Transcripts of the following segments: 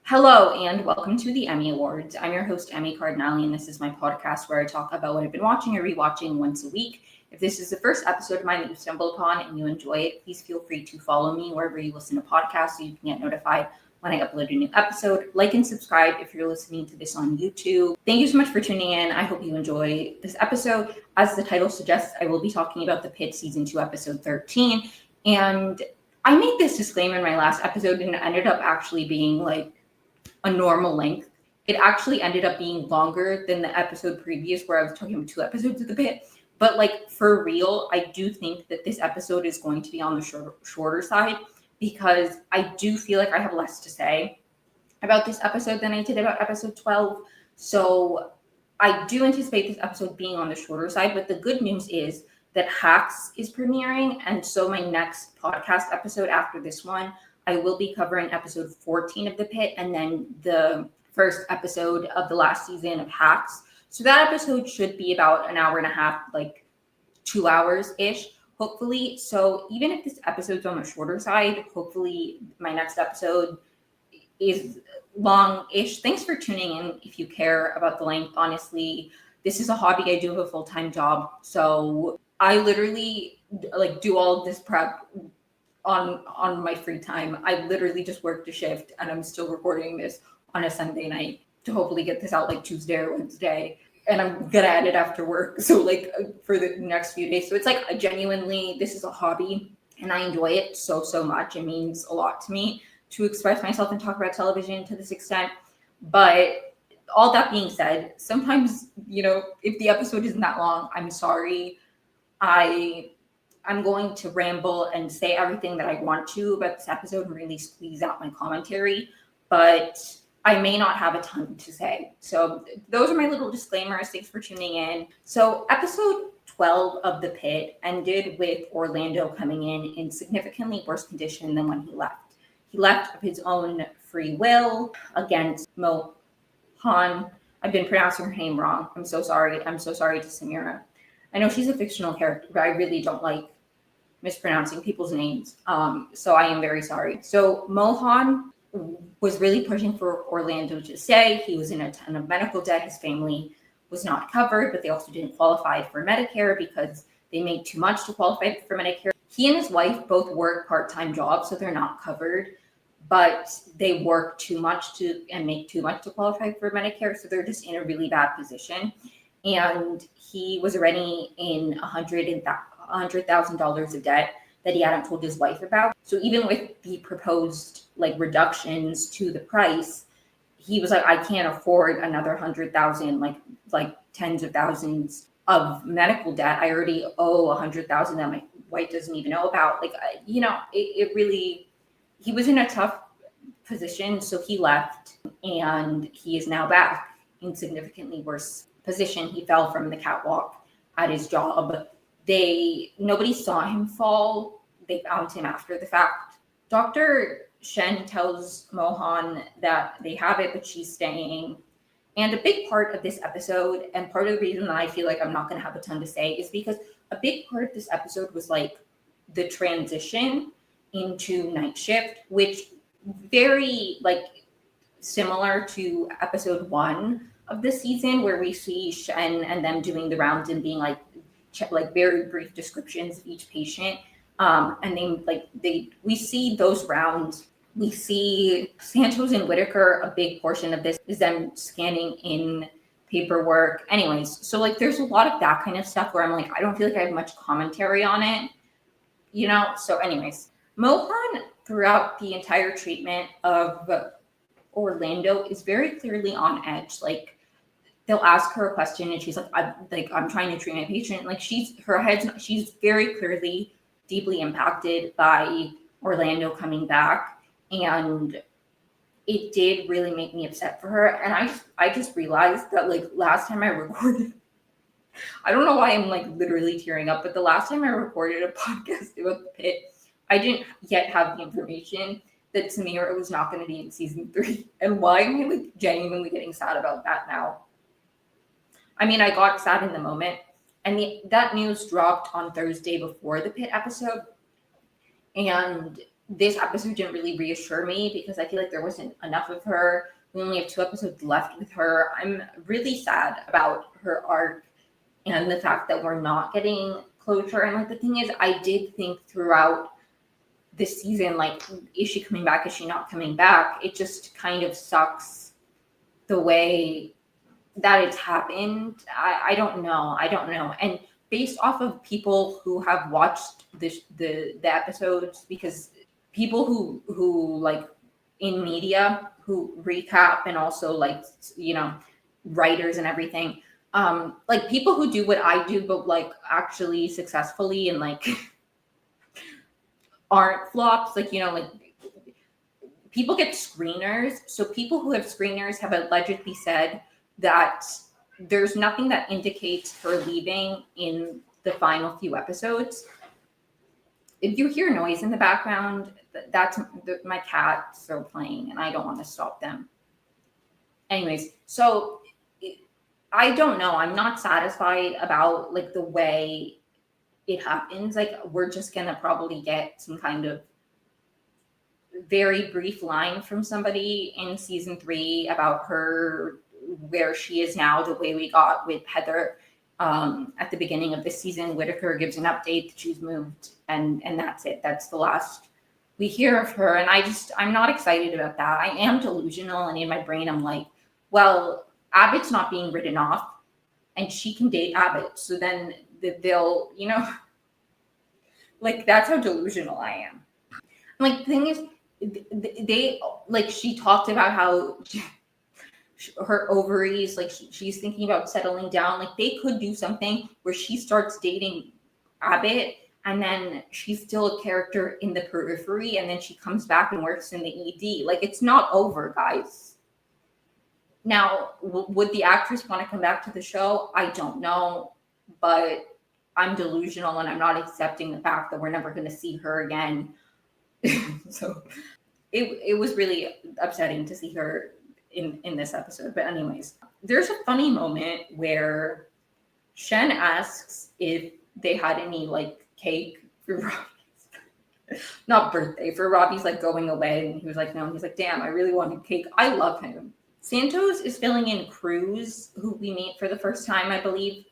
Hello and welcome to the Emmy Awards. I'm your host, Emmy Cardinale, and this is my podcast where I talk about what I've been watching or rewatching once a week. If this is the first episode of mine that you stumbled upon and you enjoy it, please feel free to follow me wherever you listen to podcasts so you can get notified when I upload a new episode. Like and subscribe if you're listening to this on YouTube. Thank you so much for tuning in. I hope you enjoy this episode. As the title suggests, I will be talking about the Pitt Season 2, Episode 13. And I made this disclaimer in my last episode and it ended up actually being like a normal length. It actually ended up being longer than the episode previous where I was talking about 2 episodes of the Pitt. But like for real, I do think that this episode is going to be on the shorter side because I do feel like I have less to say about this episode than I did about episode 12. So I do anticipate this episode being on the shorter side, but the good news is that Hacks is premiering. And so my next podcast episode after this one, I will be covering episode 14 of The Pitt and then the first episode of the last season of Hacks. So that episode should be about an hour and a half, like 2 hours-ish, hopefully. So even if this episode's on the shorter side, hopefully my next episode is long-ish. Thanks for tuning in if you care about the length. Honestly, this is a hobby. I do have a full-time job. So I literally like do all of this prep on my free time. I literally just worked a shift and I'm still recording this on a Sunday night to hopefully get this out like Tuesday or Wednesday. And I'm gonna edit after work. So like for the next few days. So it's like genuinely, this is a hobby and I enjoy it so much. It means a lot to me to express myself and talk about television to this extent. But all that being said, sometimes, if the episode isn't that long, I'm sorry. I'm going to ramble and say everything that I want to about this episode and really squeeze out my commentary, but I may not have a ton to say. So those are my little disclaimers. Thanks for tuning in. So episode 12 of The Pitt ended with Orlando coming in significantly worse condition than when he left. He left of his own free will against Mo Han. I've been pronouncing her name wrong. I'm so sorry. I'm so sorry to Samira. I know she's a fictional character, but I really don't like mispronouncing people's names. So I am very sorry. So Mohan was really pushing for Orlando to stay. He was in a ton of medical debt. His family was not covered, but they also didn't qualify for Medicare because they made too much to qualify for Medicare. He and his wife both work part-time jobs, so they're not covered, but they work too much and make too much to qualify for Medicare. So they're just in a really bad position. And he was already in $100,000 of debt that he hadn't told his wife about. So even with the proposed reductions to the price, he was like, I can't afford another 100,000, like tens of thousands of medical debt. I already owe 100,000 that my wife doesn't even know about. It really, he was in a tough position. So he left and he is now back in significantly worse position. He fell from the catwalk at his job. Nobody saw him fall. They found him after the fact. Dr. Shen tells Mohan that they have it, but she's staying. And a big part of this episode, and part of the reason that I feel like I'm not going to have a ton to say, is because a big part of this episode was like the transition into night shift, which very like similar to episode 1 of the season, where we see Shen and them doing the rounds and being like very brief descriptions of each patient. And we see those rounds. We see Santos and Whitaker. A big portion of this is them scanning in paperwork. Anyways, so there's a lot of that kind of stuff where I'm like, I don't feel like I have much commentary on it, So anyways, Mohan throughout the entire treatment of Orlando is very clearly on edge. They'll ask her a question and she's like, I'm trying to treat my patient. She's very clearly deeply impacted by Orlando coming back. And it did really make me upset for her. And I just realized that last time I recorded, I don't know why I'm literally tearing up, but the last time I recorded a podcast about the Pitt, I didn't yet have the information that Samira was not going to be in season 3. And why am I genuinely getting sad about that now? I mean, I got sad in the moment, and that news dropped on Thursday before the Pitt episode. And this episode didn't really reassure me because I feel like there wasn't enough of her. We only have 2 episodes left with her. I'm really sad about her arc and the fact that we're not getting closure. And like the thing is, I did think throughout this season, like, is she coming back? Is she not coming back? It just kind of sucks the way that it's happened. I don't know. And based off of people who have watched the episodes, because people who like in media who recap, and also like, you know, writers and everything, like people who do what I do but like actually successfully and like aren't flops, like, you know, like people get screeners. So people who have screeners have allegedly said that there's nothing that indicates her leaving in the final few episodes. If you hear noise in the background, that's my cats are playing and I don't want to stop them. Anyways, so I don't know. I'm not satisfied about like the way it happens. Like, we're just gonna probably get some kind of very brief line from somebody in season 3 about her, where she is now, the way we got with Heather at the beginning of this season. Whitaker gives an update that she's moved, and that's it. That's the last we hear of her. And I'm not excited about that. I am delusional, and in my brain I'm like, well, Abbott's not being written off and she can date Abbott, so then they'll, you know, like, that's how delusional I am. Like, the thing is, they like, she talked about how her ovaries, like she's thinking about settling down. Like, they could do something where she starts dating Abbott and then she's still a character in the periphery, and then she comes back and works in the ED. Like, it's not over, guys. Now, would the actress want to come back to the show? I don't know, but I'm delusional and I'm not accepting the fact that we're never going to see her again. So it was really upsetting to see her in this episode. But anyways, there's a funny moment where Shen asks if they had any like cake for Robbie's not birthday, for Robbie's like going away, and he was like, no. And he's like, damn, I really wanted cake. I love him. Santos is filling in Cruz, who we meet for the first time, I believe.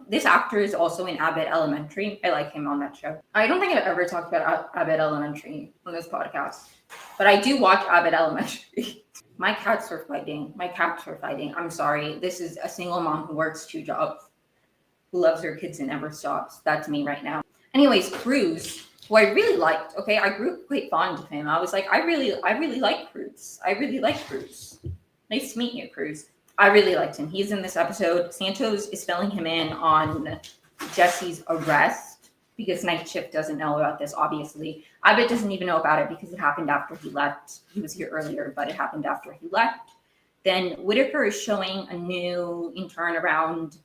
This actor is also in Abbott Elementary. I like him on that show. I don't think I've ever talked about Abbott Elementary on this podcast, but I do watch Abbott Elementary. My cats are fighting. I'm sorry. This is a single mom who works 2 jobs, who loves her kids and never stops. That's me right now. Anyways, Cruz, who I really liked. Okay, I grew quite fond of him. I was like, I really like Cruz. Nice to meet you, Cruz. I really liked him. He's in this episode. Santos is filling him in on Jesse's arrest because Night Shift doesn't know about this, obviously. Abbott doesn't even know about it because it happened after he left. He was here earlier, but it happened after he left. Then Whitaker is showing a new intern around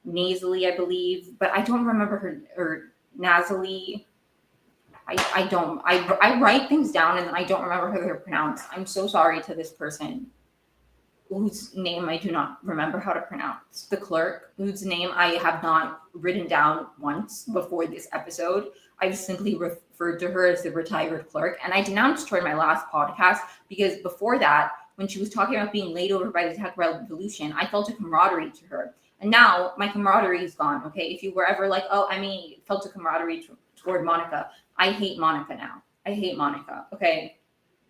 nasally, I believe, but I don't remember her nasally. I write things down and I don't remember how they're pronounced. I'm so sorry to this person whose name I do not remember how to pronounce. The clerk, whose name I have not written down once before this episode. I've simply referred to her as the retired clerk. And I denounced her in my last podcast because before that, when she was talking about being laid over by the tech revolution, I felt a camaraderie to her. And now my camaraderie is gone, okay? If you were ever like, oh, I mean, felt a camaraderie toward Monica, I hate Monica now. I hate Monica, okay?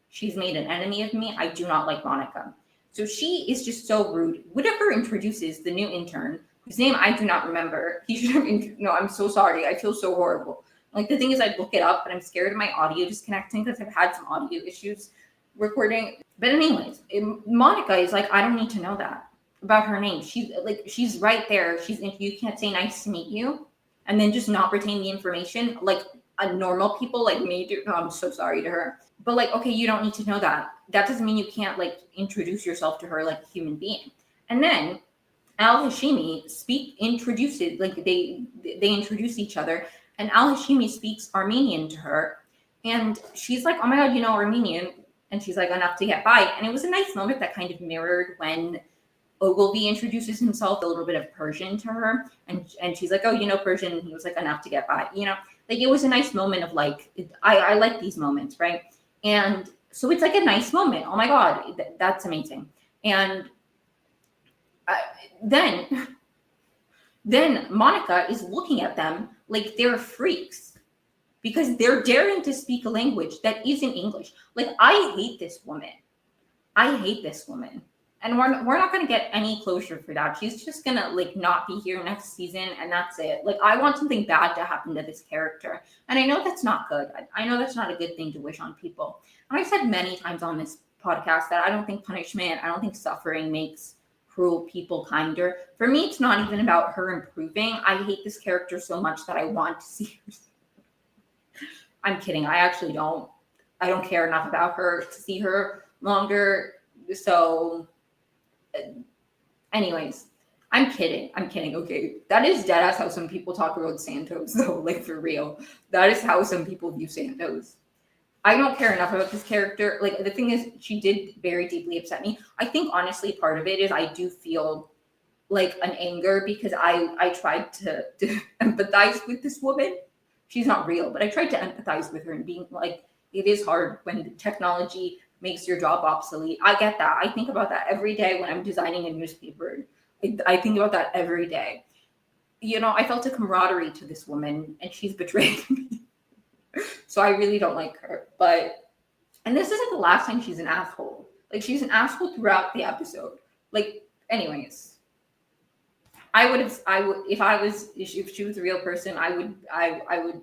She's made an enemy of me. I do not like Monica. So she is just so rude. Whitaker introduces the new intern, whose name I do not remember. He should have, no, I'm so sorry. I feel so horrible. Like, the thing is, I look it up, but I'm scared of my audio disconnecting because I've had some audio issues recording. But anyways, Monica is like, I don't need to know that about her name. She's right there. You can't say nice to meet you and then just not retain the information like a normal people like me do. No, I'm so sorry to her. But like, okay, you don't need to know that. That doesn't mean you can't like introduce yourself to her like a human being. And then Al Hashimi introduces, like they introduce each other, and Al Hashimi speaks Armenian to her, and she's like, oh my god, you know Armenian? And she's like, enough to get by. And it was a nice moment that kind of mirrored when Ogilvy introduces himself, a little bit of Persian to her, and she's like, oh, you know Persian? And he was like, enough to get by, you know. Like it was a nice moment of like, I like these moments, right? And so it's like a nice moment. Oh my God, that's amazing. And uh, then then Monica is looking at them like they're freaks because they're daring to speak a language that isn't English. Like I hate this woman. I hate this woman. And we're not gonna get any closure for that. She's just gonna like not be here next season, and that's it. Like I want something bad to happen to this character, and I know that's not good. I know that's not a good thing to wish on people. And I've said many times on this podcast that I don't think punishment, I don't think suffering makes cruel people kinder. For me, it's not even about her improving. I hate this character so much that I want to see her. I'm kidding. I actually don't. I don't care enough about her to see her longer. So anyways, I'm kidding. Okay. That is dead ass how some people talk about Santos, though. Like, for real. That is how some people view Santos. I don't care enough about this character. Like, the thing is, she did very deeply upset me. I think, honestly, part of it is I do feel like an anger because I tried to empathize with this woman. She's not real, but I tried to empathize with her and being like, it is hard when technology makes your job obsolete. I get that. I think about that every day when I'm designing a newspaper. I think about that every day. You know, I felt a camaraderie to this woman and she's betrayed me. So I really don't like her. And this isn't the last time she's an asshole. Like, she's an asshole throughout the episode. Like, anyways. If she was a real person, I would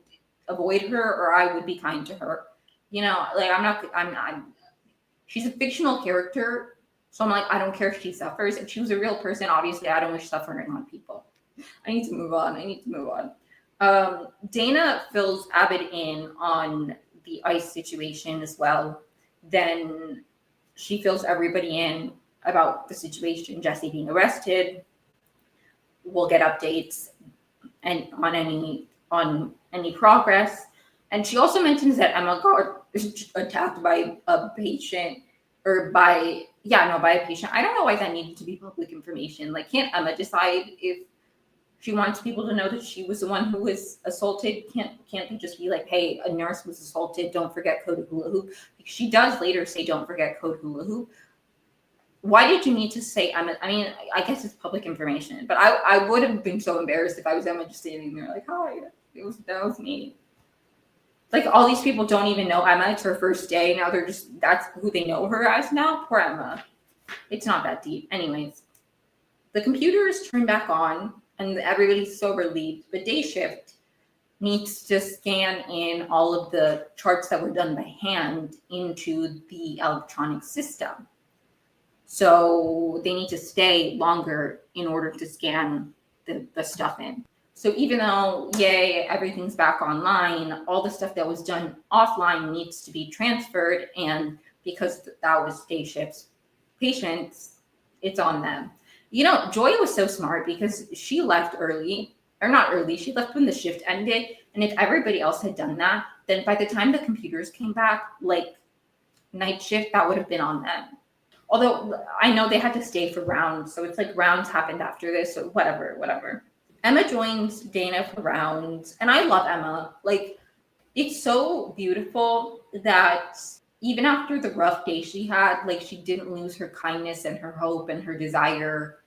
avoid her or I would be kind to her. You know, like she's a fictional character, so I'm like, I don't care if she suffers. If she was a real person, obviously I don't wish suffering on people. I need to move on. Dana fills Abbott in on the ICE situation as well. Then she fills everybody in about the situation, Jesse being arrested. We'll get updates and on any progress. And she also mentions that Emma got attacked by a patient by a patient. I don't know why that needed to be public information. Like, can't Emma decide if she wants people to know that she was the one who was assaulted? Can't they just be like, hey, a nurse was assaulted, don't forget code hula hoop? She does later say don't forget code hula hoop. Why did you need to say Emma? I mean, I guess it's public information, but I would have been so embarrassed if I was Emma just standing there like, hi, that was me. Like, all these people don't even know Emma. It's her first day. Now that's who they know her as now. Poor Emma. It's not that deep. Anyways, the computer is turned back on and everybody's so relieved. But day shift needs to scan in all of the charts that were done by hand into the electronic system. So they need to stay longer in order to scan the stuff in. So even though, yay, everything's back online, all the stuff that was done offline needs to be transferred. And because that was day shift's patients, it's on them. You know, Joy was so smart because she left early, or not early, she left when the shift ended. And if everybody else had done that, then by the time the computers came back, like night shift, that would have been on them. Although I know they had to stay for rounds, so it's like rounds happened after this, so whatever. Emma joins Dana for rounds, and I love Emma. Like, it's so beautiful that even after the rough day she had, like, she didn't lose her kindness and her hope and her desire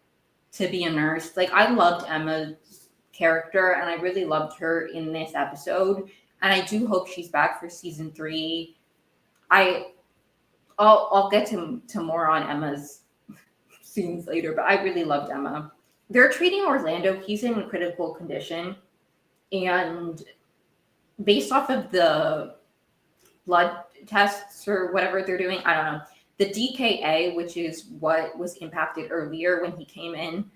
to be a nurse. Like, I loved Emma's character, and I really loved her in this episode, and I do hope she's back for season 3. I'll get to more on Emma's scenes later, but I really loved Emma. They're treating Orlando. He's in critical condition. And based off of the blood tests or whatever they're doing, I don't know. The DKA, which is what was impacted earlier when he came in,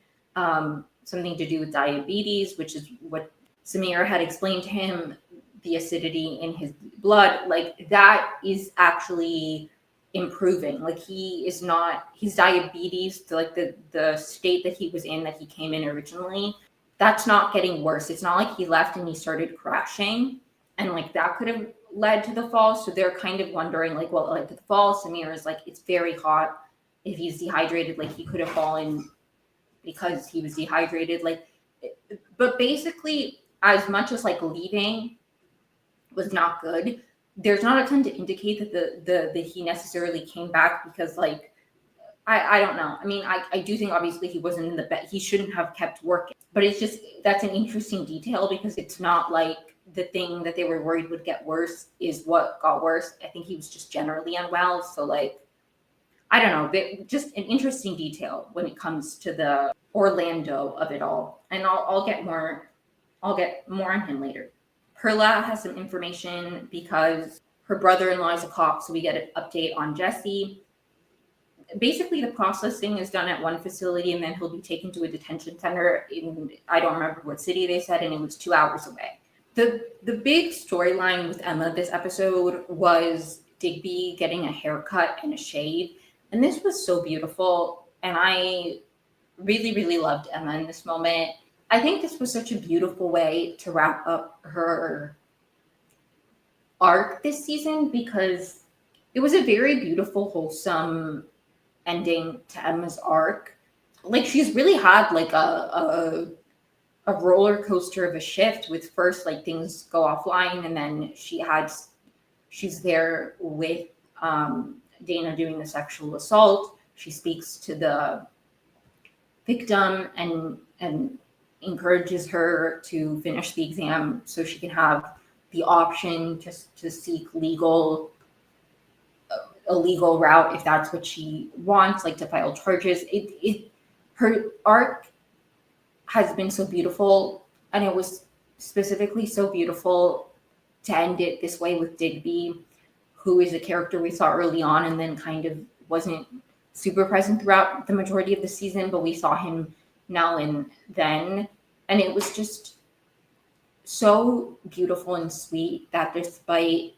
something to do with diabetes, which is what Samir had explained to him, the acidity in his blood, like that is actually improving. Like his diabetes, like the state that he was in, that he came in originally, that's not getting worse. It's not like he left and he started crashing and like that could have led to the fall. So they're kind of wondering like, well, like the fall, Samir is like, it's very hot. If he's dehydrated, like he could have fallen because he was dehydrated. Like, but basically as much as like leaving was not good. There's not a ton to indicate that that he necessarily came back because like I don't know. I mean, I do think obviously he wasn't in the bed. He shouldn't have kept working. But it's just that's an interesting detail because it's not like the thing that they were worried would get worse is what got worse. I think he was just generally unwell. So like I don't know, just an interesting detail when it comes to the Orlando of it all. And I'll get more on him later. Perla has some information because her brother-in-law is a cop, so we get an update on Jesse. Basically, the processing is done at one facility, and then he'll be taken to a detention center in I don't remember what city they said, and it was 2 hours away. The big storyline with Emma this episode was Digby getting a haircut and a shave, and this was so beautiful, and I really, really loved Emma in this moment. I think this was such a beautiful way to wrap up her arc this season because it was a very beautiful, wholesome ending to Emma's arc. Like she's really had like a roller coaster of a shift with first like things go offline and then she's there with Dana doing the sexual assault. She speaks to the victim and encourages her to finish the exam so she can have the option to seek a legal route if that's what she wants, like to file charges. Her arc has been so beautiful, and it was specifically so beautiful to end it this way with Digby, who is a character we saw early on and then kind of wasn't super present throughout the majority of the season, but we saw him now and then, and it was just so beautiful and sweet that despite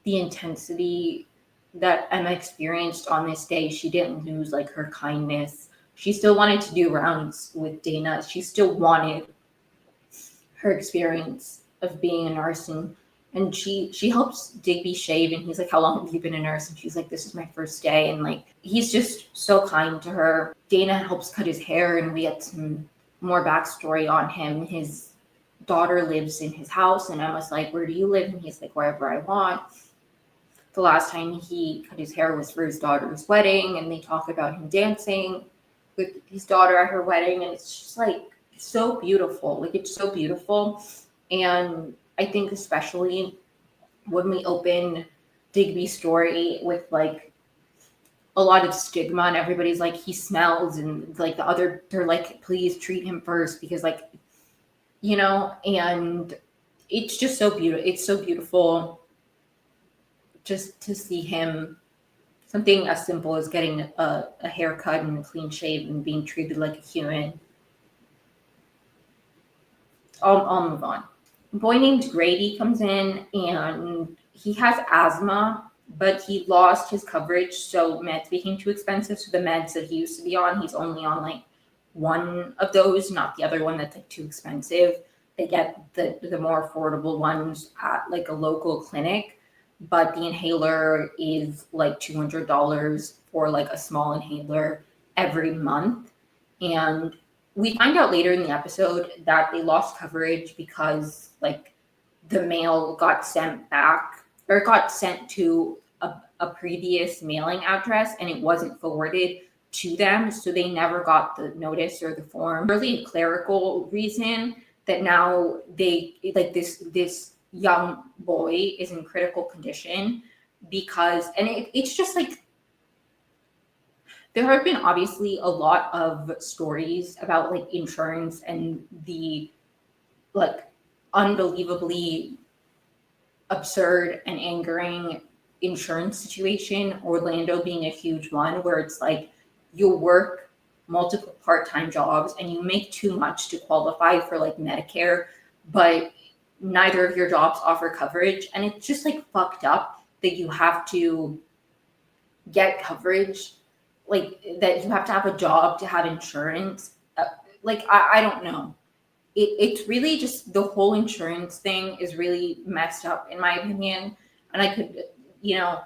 the intensity that Emma experienced on this day, she didn't lose like her kindness. She still wanted to do rounds with Dana. She still wanted her experience of being a nurse, and she helps Digby shave, and he's like, how long have you been a nurse? And she's like, this is my first day. And like he's just so kind to her. Dana helps cut his hair, and we get some more backstory on him. His daughter lives in his house, and Emma's like, where do you live? And he's like, wherever I want. The last time he cut his hair was for his daughter's wedding, and they talk about him dancing with his daughter at her wedding, and it's just like so beautiful. Like it's so beautiful. And I think especially when we open Digby's story with like a lot of stigma and everybody's like, he smells, and like they're like, please treat him first because like, you know, and it's just so beautiful. It's so beautiful just to see him, something as simple as getting a haircut and a clean shave and being treated like a human. I'll move on. A boy named Grady comes in and he has asthma, but he lost his coverage, so meds became too expensive. So the meds that he used to be on, he's only on like one of those, not the other one that's like too expensive. They get the more affordable ones at like a local clinic, but the inhaler is like $200 for like a small inhaler every month. And we find out later in the episode that they lost coverage because like the mail got sent back or got sent to a previous mailing address and it wasn't forwarded to them. So they never got the notice or the form. Really a clerical reason that now they like this young boy is in critical condition because, and it's just like, there have been obviously a lot of stories about like insurance and the like unbelievably absurd and angering insurance situation, Orlando being a huge one, where it's like you work multiple part-time jobs and you make too much to qualify for like Medicare, but neither of your jobs offer coverage. And it's just like fucked up that you have to get coverage, like that you have to have a job to have insurance. Like I don't know. It's really just the whole insurance thing is really messed up in my opinion. And I could, you know,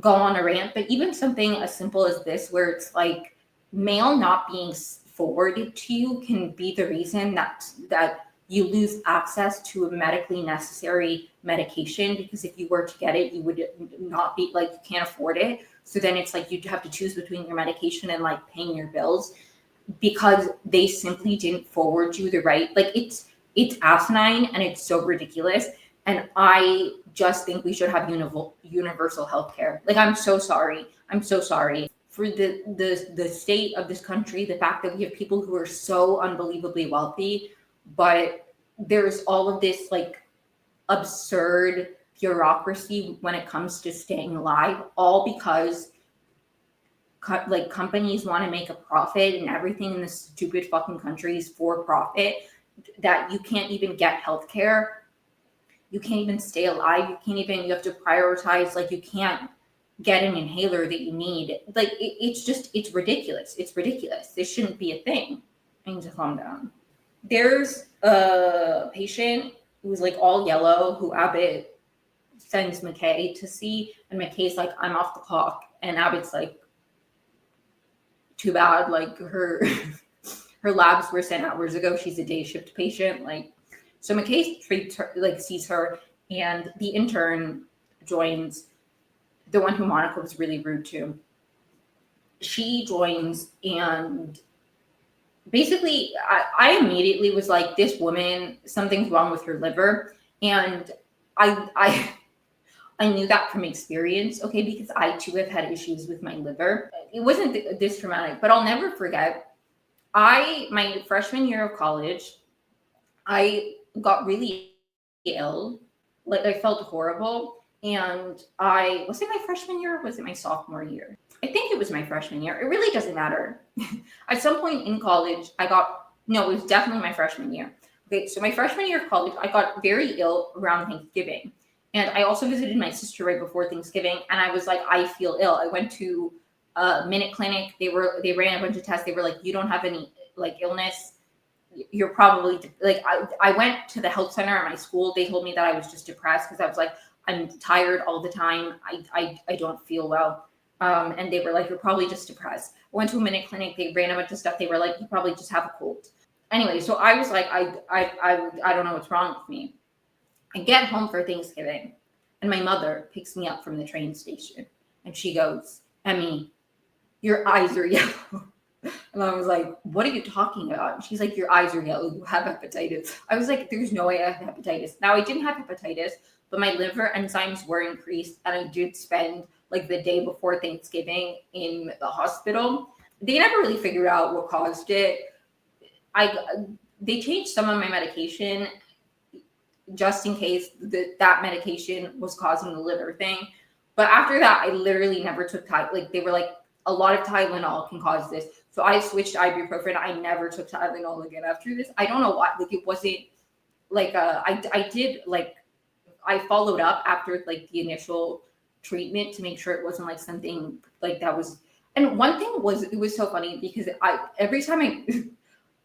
go on a rant, but even something as simple as this, where it's like mail not being forwarded to you can be the reason that you lose access to a medically necessary medication, because if you were to get it, you would not be like, you can't afford it. So then it's like you'd have to choose between your medication and like paying your bills, because they simply didn't forward you the right, like it's asinine and it's so ridiculous. And I just think we should have universal health care. Like, I'm so sorry. I'm so sorry for the state of this country, the fact that we have people who are so unbelievably wealthy, but there's all of this like absurd bureaucracy when it comes to staying alive, all because like companies want to make a profit, and everything in this stupid fucking country is for profit, that you can't even get healthcare, you can't even stay alive, you have to prioritize, like you can't get an inhaler that you need. Like it's ridiculous. It's ridiculous. This shouldn't be a thing. I need to calm down. There's a patient who's like all yellow who Abbott sends McKay to see, and McKay's like, I'm off the clock, and Abbott's like, too bad, like her her labs were sent hours ago, she's a day shift patient. Like, so McKay treats her, like sees her, and the intern joins, the one who Monica was really rude to. She joins, and basically I immediately was like, this woman, something's wrong with her liver. And I knew that from experience, okay, because I too have had issues with my liver. It wasn't this traumatic, but I'll never forget. My freshman year of college, I got really ill. Like, I felt horrible. And was it my freshman year or was it my sophomore year? I think it was my freshman year. It really doesn't matter. At some point in college, no, it was definitely my freshman year. Okay, so my freshman year of college, I got very ill around Thanksgiving. And I also visited my sister right before Thanksgiving, and I was like, I feel ill. I went to a Minute Clinic. They ran a bunch of tests. They were like, you don't have any like illness. You're probably like, I went to the health center at my school. They told me that I was just depressed, because I was like, I'm tired all the time. I don't feel well. And they were like, you're probably just depressed. I went to a Minute Clinic. They ran a bunch of stuff. They were like, you probably just have a cold. Anyway, so I was like, I don't know what's wrong with me. I get home for Thanksgiving, and my mother picks me up from the train station, and she goes, Emmy, your eyes are yellow. And I was like, what are you talking about? And she's like, your eyes are yellow. You have hepatitis. I was like, there's no way I have hepatitis. Now, I didn't have hepatitis, but my liver enzymes were increased, and I did spend like the day before Thanksgiving in the hospital. They never really figured out what caused it. They changed some of my medication just in case that medication was causing the liver thing. But after that, I literally never took like they were like, a lot of Tylenol can cause this. So I switched to ibuprofen. I never took Tylenol again after this. I don't know why. Like, it wasn't like I did like, I followed up after like the initial treatment to make sure it wasn't like something like that was. And one thing was, it was so funny because every time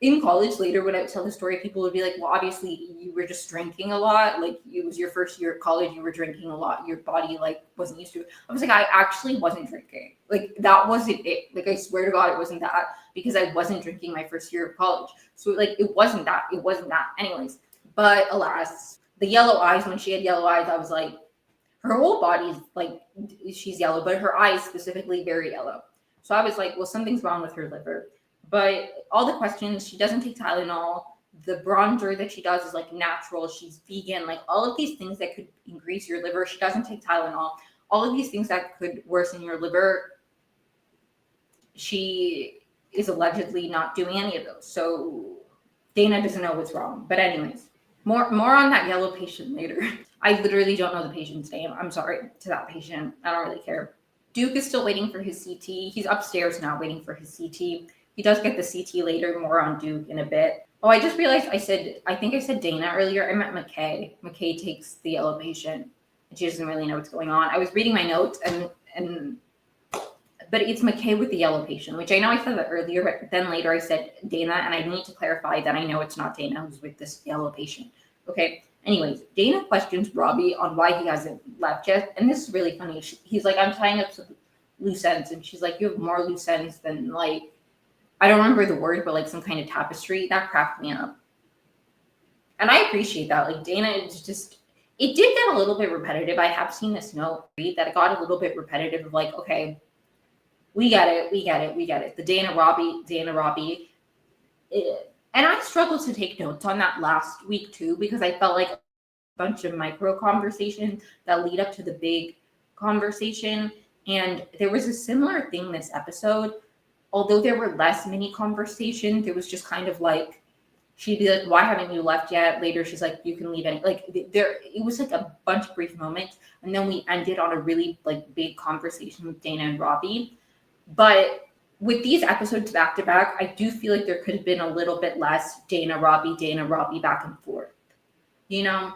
in college later, when I would tell the story, people would be like, well, obviously you were just drinking a lot. Like, it was your first year of college, you were drinking a lot. Your body like wasn't used to it. I was like, I actually wasn't drinking. Like, that wasn't it. Like, I swear to God, it wasn't that, because I wasn't drinking my first year of college. So like, it wasn't that. It wasn't that. Anyways, but alas, the yellow eyes, when she had yellow eyes, I was like, her whole body's like, she's yellow, but her eyes specifically very yellow. So I was like, well, something's wrong with her liver. But all the questions, she doesn't take Tylenol. The bronzer that she does is like natural. She's vegan. Like, all of these things that could increase your liver. She doesn't take Tylenol. All of these things that could worsen your liver. She is allegedly not doing any of those. So Dana doesn't know what's wrong. But anyways, more on that yellow patient later. I literally don't know the patient's name. I'm sorry to that patient. I don't really care. Duke is still waiting for his CT. He's upstairs now waiting for his CT. He does get the CT later. More on Duke in a bit. Oh, I just realized I think I said Dana earlier. I meant McKay. McKay takes the yellow patient. She doesn't really know what's going on. I was reading my notes but it's McKay with the yellow patient, which I know I said that earlier, but then later I said Dana, and I need to clarify that I know it's not Dana who's with this yellow patient. Okay. Anyways, Dana questions Robbie on why he hasn't left yet. And this is really funny. He's like, I'm tying up some loose ends. And she's like, you have more loose ends than like, I don't remember the word, but like some kind of tapestry. That cracked me up. And I appreciate that. Like Dana is just, it did get a little bit repetitive. I have seen this note read that it got a little bit repetitive of like, okay, we get it. The Dana Robbie. And I struggled to take notes on that last week too, because I felt like a bunch of micro conversations that lead up to the big conversation. And there was a similar thing this episode, although there were less mini conversations. There was just kind of like, she'd be like, why haven't you left yet? Later, she's like, you can leave any, like there, it was like a bunch of brief moments. And then we ended on a really like big conversation with Dana and Robbie. But with these episodes back to back, I do feel like there could have been a little bit less Dana Robbie back and forth. You know,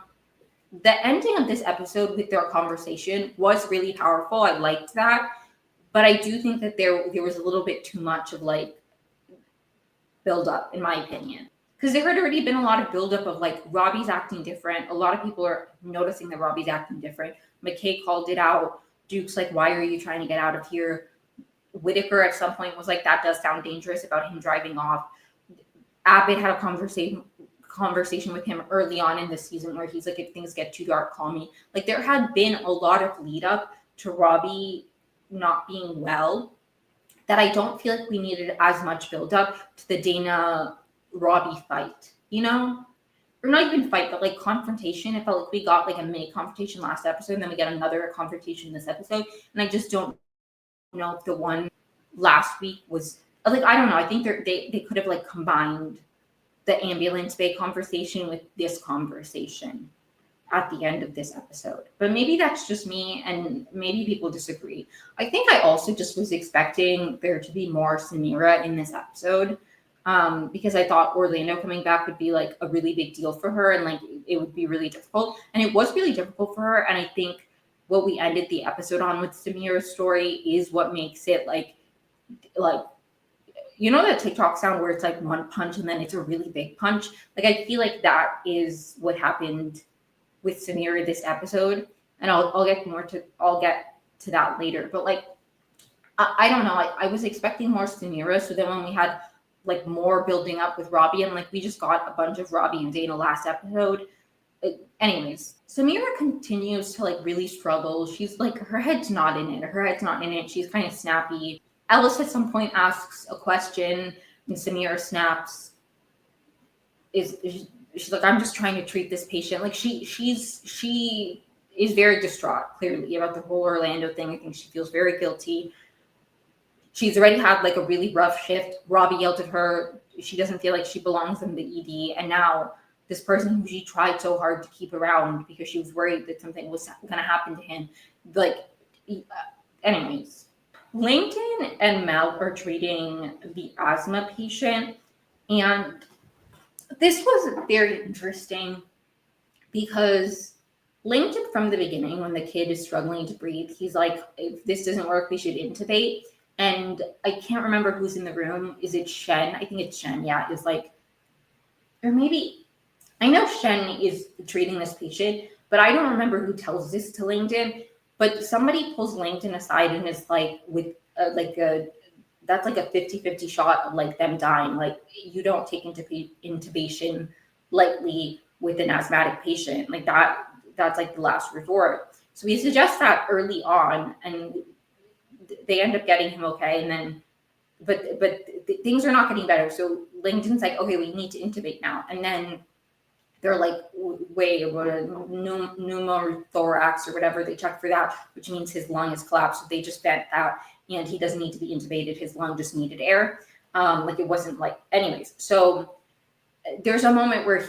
the ending of this episode with their conversation was really powerful. I liked that. But I do think that there was a little bit too much of like build up, in my opinion. Because there had already been a lot of buildup of like Robbie's acting different. A lot of people are noticing that Robbie's acting different. McKay called it out. Duke's like, why are you trying to get out of here? Whitaker at some point was like, that does sound dangerous about him driving off. Abbott had a conversation with him early on in the season where he's like, if things get too dark, call me. Like there had been a lot of lead up to Robbie not being well that I don't feel like we needed as much build up to the Dana Robbie fight, you know? Or not even fight, but like confrontation. I felt like we got like a mini confrontation last episode, and then we get another confrontation this episode. And I just don't know if the one last week was like, I don't know. I think they could have like combined the ambulance bay conversation with this conversation at the end of this episode. But maybe that's just me, and maybe people disagree. I think I also just was expecting there to be more Samira in this episode. Because I thought Orlando coming back would be like a really big deal for her, and like it would be really difficult. And it was really difficult for her. And I think what we ended the episode on with Samira's story is what makes it like, you know, that TikTok sound where it's like one punch and then it's a really big punch. Like I feel like that is what happened with Samira this episode. And I'll get to that later. But like, I don't know. I was expecting more Samira. So then when we had like more building up with Robbie, and like we just got a bunch of Robbie and Dana last episode. Anyways, Samira continues to like really struggle. She's like, her head's not in it. She's kind of snappy. Ellis at some point asks a question, and Samira snaps. She's like, I'm just trying to treat this patient. Like she is very distraught, clearly, about the whole Orlando thing. I think she feels very guilty. She's already had like a really rough shift. Robbie yelled at her. She doesn't feel like she belongs in the ED. And now this person who she tried so hard to keep around because she was worried that something was going to happen to him. Like, anyways, Langton and Mel are treating the asthma patient. And this was very interesting because Langton, from the beginning, when the kid is struggling to breathe, he's like, if this doesn't work, we should intubate. And I can't remember who's in the room. Is it Shen? I think it's Shen. Yeah, it's like, or maybe, I know Shen is treating this patient, but I don't remember who tells this to Langton. But somebody pulls Langton aside and is like, with that's like a 50-50 shot of like them dying. Like you don't take intubation lightly with an asthmatic patient. Like that's like the last resort. So he suggests that early on, and they end up getting him okay, and then but things are not getting better. So Langton's like, okay, we need to intubate now, and then they're like, wait, what a pneumothorax or whatever. They check for that, which means his lung is collapsed. So they just bent that, and he doesn't need to be intubated. His lung just needed air. Like it wasn't like, anyways. So there's a moment where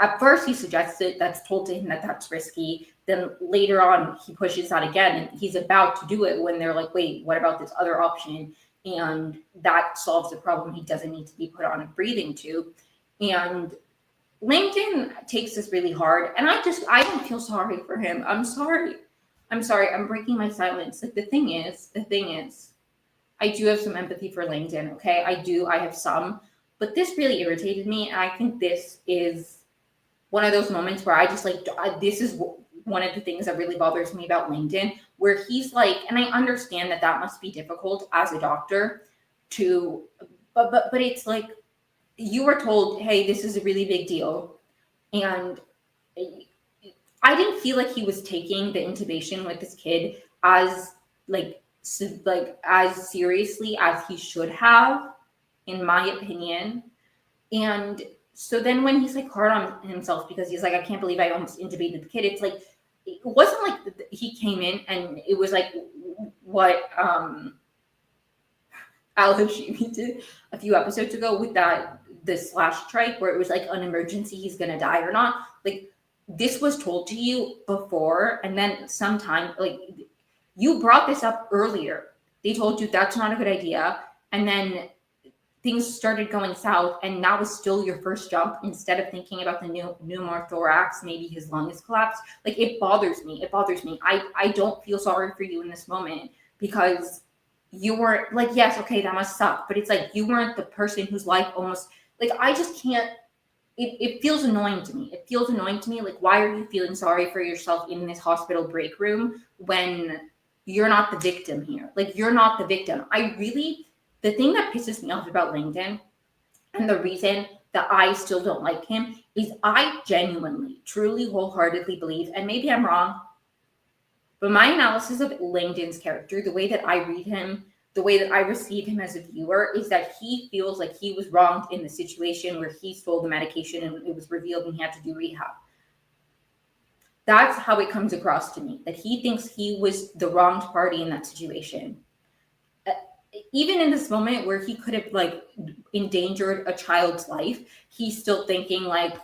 at first he suggests it, that's told to him that that's risky. Then later on, he pushes that again, and he's about to do it when they're like, wait, what about this other option? And that solves the problem. He doesn't need to be put on a breathing tube. And Langton takes this really hard. And I don't feel sorry for him. I'm sorry. I'm breaking my silence. Like the thing is, I do have some empathy for Langton. Okay. I have some, but this really irritated me. And I think this is one of those moments where I just like, this is one of the things that really bothers me about Langton, where he's like, and I understand that must be difficult as a doctor to, but it's like, you were told, hey, this is a really big deal. And I didn't feel like he was taking the intubation with this kid as as seriously as he should have, in my opinion. And so then when he's like hard on himself because he's like, I can't believe I almost intubated the kid. It's like, it wasn't like he came in and it was like what Al Hashimi did a few episodes ago with the slash strike, where it was like an emergency, he's gonna die or not. Like, this was told to you before, and then sometime, like, you brought this up earlier. They told you that's not a good idea, and then things started going south, and that was still your first jump. Instead of thinking about the pneumothorax, maybe his lung is collapsed. Like, it bothers me. It bothers me. I don't feel sorry for you in this moment, because you weren't like, yes, okay, that must suck, but it's like you weren't the person whose life almost, like, I just can't. It feels annoying to me. It feels annoying to me. Like, why are you feeling sorry for yourself in this hospital break room when you're not the victim here? Like, you're not the victim. The thing that pisses me off about Langdon, and the reason that I still don't like him, is I genuinely, truly, wholeheartedly believe, and maybe I'm wrong, but my analysis of Langdon's character, the way that I read him, the way that I receive him as a viewer, is that he feels like he was wronged in the situation where he stole the medication and it was revealed and he had to do rehab. That's how it comes across to me, that he thinks he was the wronged party in that situation. Even in this moment where he could have like endangered a child's life, he's still thinking like,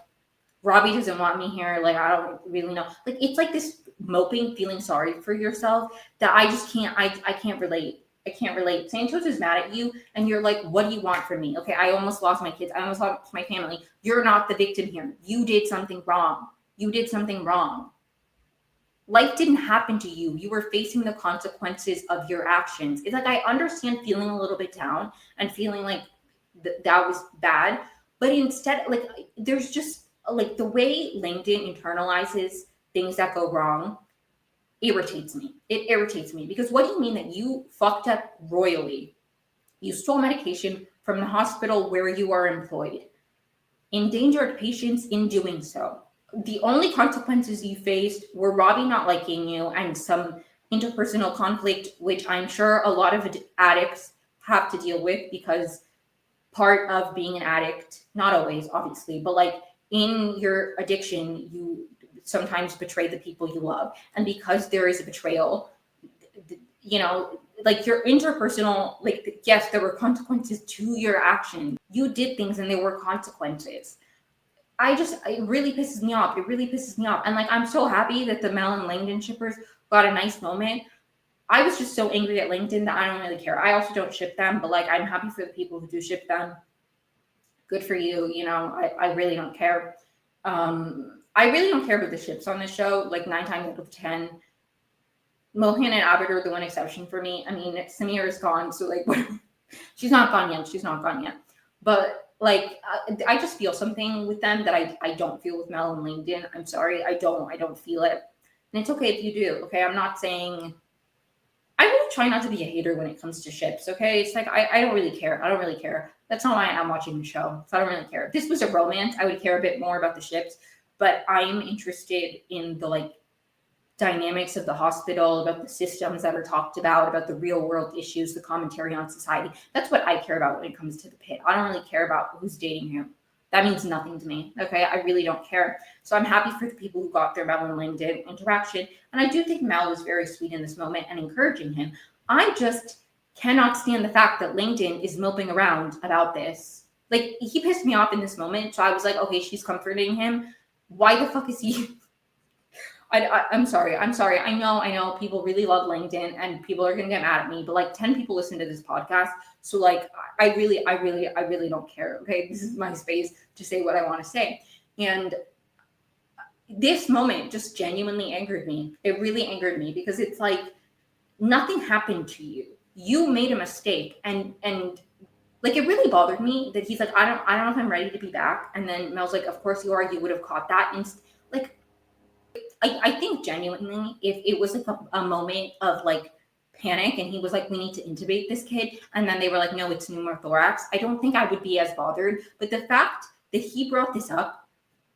Robbie doesn't want me here. Like, I don't really know. Like, it's like this moping, feeling sorry for yourself that I just can't, I can't relate. I can't relate. Santos is mad at you and you're like, what do you want from me? Okay, I almost lost my kids. I almost lost my family. You're not the victim here. You did something wrong. You did something wrong. Life didn't happen to you. You were facing the consequences of your actions. It's like, I understand feeling a little bit down and feeling like that was bad, but instead, like, there's just like the way Langdon internalizes things that go wrong irritates me. It irritates me because what do you mean that you fucked up royally? You stole medication from the hospital where you are employed, endangered patients in doing so. The only consequences you faced were Robbie not liking you and some interpersonal conflict, which I'm sure a lot of addicts have to deal with, because part of being an addict, not always, obviously, but like in your addiction, you sometimes betray the people you love. And because there is a betrayal, you know, like your interpersonal, like, yes, there were consequences to your actions. You did things and there were consequences. It really pisses me off. It really pisses me off. And like, I'm so happy that the Mel and Langdon shippers got a nice moment. I was just so angry at Langdon that I don't really care. I also don't ship them, but like, I'm happy for the people who do ship them. Good for you. You know, I really don't care. I really don't care about the ships on this show. Like 9 times out of 10, Mohan and Abid are the one exception for me. I mean, Samir is gone, so like, she's not gone yet. She's not gone yet. But like, I just feel something with them that I don't feel with Mel and Langdon. I'm sorry, I don't feel it, and it's okay if you do. Okay, I'm not saying. I really try not to be a hater when it comes to ships, okay? It's like, I don't really care. I don't really care. That's not why I'm watching the show. So I don't really care. If this was a romance, I would care a bit more about the ships. But I'm interested in the, like, dynamics of the hospital, about the systems that are talked about the real world issues, the commentary on society. That's what I care about when it comes to the Pitt. I don't really care about who's dating him. That means nothing to me, okay? I really don't care. So I'm happy for the people who got their Mel and Langdon interaction. And I do think Mel was very sweet in this moment and encouraging him. I just cannot stand the fact that Langdon is moping around about this. Like, he pissed me off in this moment. So I was like, okay, she's comforting him. Why the fuck is he... I'm sorry. I know people really love Langdon and people are going to get mad at me, but like 10 people listen to this podcast. So like, I really don't care. Okay. This is my space to say what I want to say. And this moment just genuinely angered me. It really angered me because it's like, nothing happened to you. You made a mistake. And like, it really bothered me that he's like, I don't know if I'm ready to be back. And then Mel's like, of course you are. You would have caught that. And like, I think genuinely, if it was like a moment of like panic and he was like, we need to intubate this kid, and then they were like, no, it's pneumothorax, I don't think I would be as bothered. But the fact that he brought this up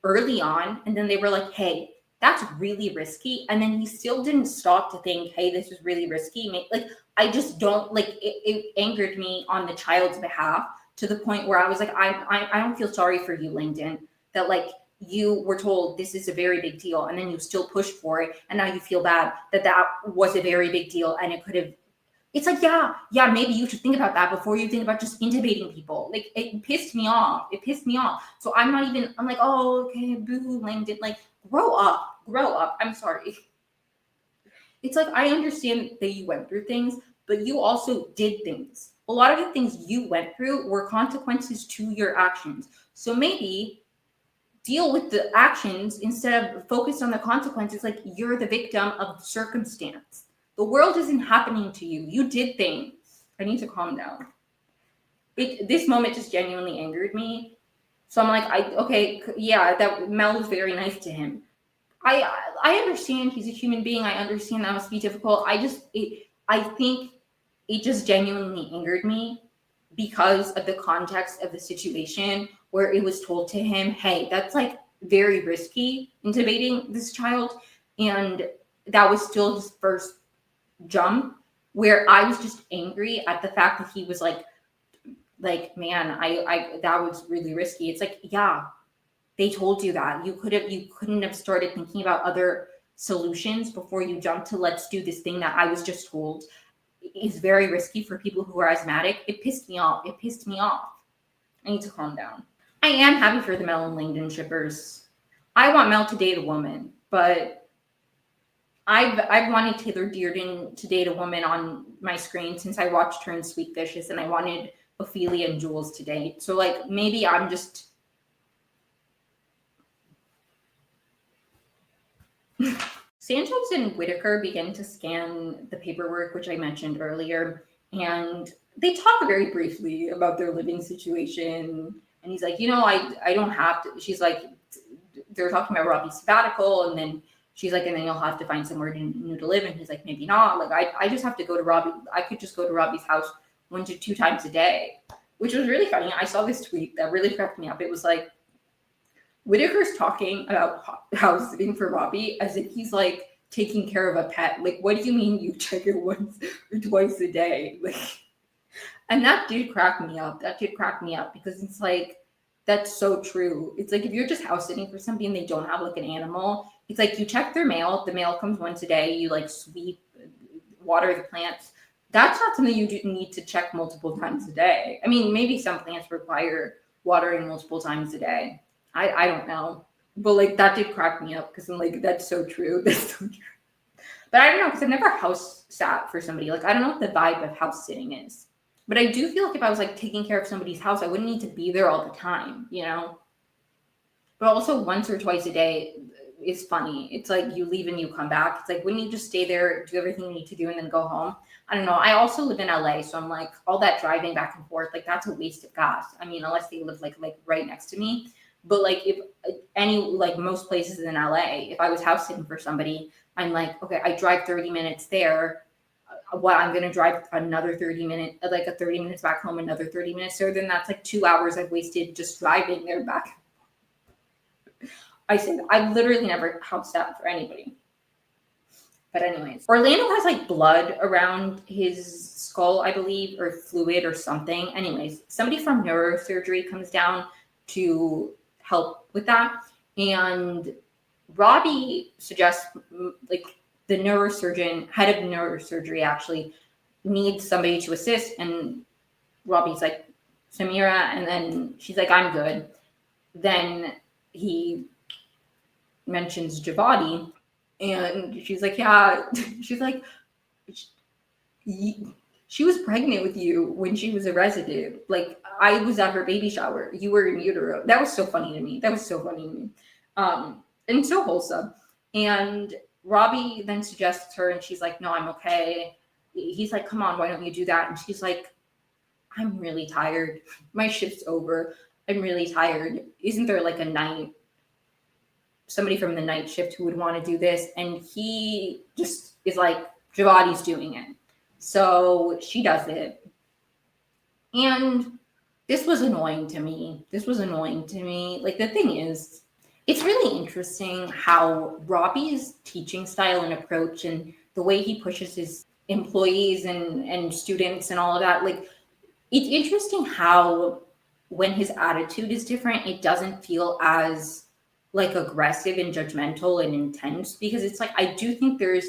early on, and then they were like, hey, that's really risky. And then he still didn't stop to think, hey, this is really risky. Like, I just don't like it angered me on the child's behalf to the point where I was like, I don't feel sorry for you, Langdon, that like you were told this is a very big deal and then you still pushed for it. And now you feel bad that that was a very big deal and it could have. It's like, yeah, maybe you should think about that before you think about just intubating people. Like, it pissed me off. It pissed me off. So I'm like, oh, okay, boo, Langdon. Like, grow up. I'm sorry. It's like, I understand that you went through things, but you also did things. A lot of the things you went through were consequences to your actions. So maybe deal with the actions instead of focus on the consequences. Like, you're the victim of circumstance. The world isn't happening to you. You did things. I need to calm down. This moment just genuinely angered me. So I'm like, that Mel was very nice to him. I understand he's a human being. I understand that must be difficult. I think it just genuinely angered me because of the context of the situation where it was told to him, hey, that's like very risky intubating this child. And that was still his first jump, where I was just angry at the fact that he was like, man, I that was really risky. It's like, yeah, they told you that. You couldn't have started thinking about other solutions before you jumped to let's do this thing that I was just told is very risky for people who are asthmatic. It pissed me off. I need to calm down. I am happy for the Mel and Langdon shippers. I want Mel to date a woman, but I've wanted Taylor Dearden to date a woman on my screen since I watched her in Sweet Vicious, and I wanted Ophelia and Jules to date. So like maybe I'm just Santos and Whitaker begin to scan the paperwork, which I mentioned earlier, and they talk very briefly about their living situation. And he's like, I don't have to. She's like, they're talking about Robbie's sabbatical, and then she's like, and then you'll have to find somewhere new to live. And he's like, maybe not. Like, I just have to go to Robbie. I could just go to Robbie's house 1 to 2 times a day, which was really funny. I saw this tweet that really cracked me up. It was like, Whitaker's talking about house sitting for Robbie as if he's like taking care of a pet. Like, what do you mean you check it once or twice a day? Like, and that did crack me up. Because it's like, that's so true. It's like if you're just house sitting for somebody and they don't have like an animal, it's like you check their mail. The mail comes once a day. You like sweep, water the plants. That's not something you need to check multiple times a day. I mean, maybe some plants require watering multiple times a day. I don't know. But like that did crack me up because I'm like, that's so true. That's so true. But I don't know, because I've never house sat for somebody. Like, I don't know what the vibe of house sitting is. But I do feel like if I was like taking care of somebody's house, I wouldn't need to be there all the time, But also once or twice a day is funny. It's like you leave and you come back. It's like, wouldn't you just stay there, do everything you need to do, and then go home? I don't know. I also live in LA, so I'm like, all that driving back and forth, like that's a waste of gas. I mean, unless they live like right next to me. But like if most places in LA, if I was house sitting for somebody, I'm like, okay, I drive 30 minutes there. I'm going to drive another 30 minutes, like a 30 minutes back home, another 30 minutes there. Then that's like 2 hours I've wasted just driving there back. I said, I've literally never house sat for anybody. But anyways, Orlando has like blood around his skull, I believe, or fluid or something. Anyways, somebody from neurosurgery comes down to help with that. And Robbie suggests like the head of neurosurgery actually needs somebody to assist. And Robbie's like, Samira. And then she's like, I'm good. Then he mentions Javadi. And she's like, yeah. She's like, she was pregnant with you when she was a resident. Like, I was at her baby shower. You were in utero. That was so funny to me. And so wholesome. And Robbie then suggests her, and she's like, no, I'm okay. He's like, come on, why don't you do that? And she's like, I'm really tired. My shift's over. I'm really tired. Isn't there like somebody from the night shift who would want to do this? And he just is like, Javadi's doing it. So she does it. And this was annoying to me. Like, the thing is, It's really interesting how Robbie's teaching style and approach and the way he pushes his employees and students and all of that. Like, it's interesting how when his attitude is different, it doesn't feel as like aggressive and judgmental and intense, because it's like I do think there's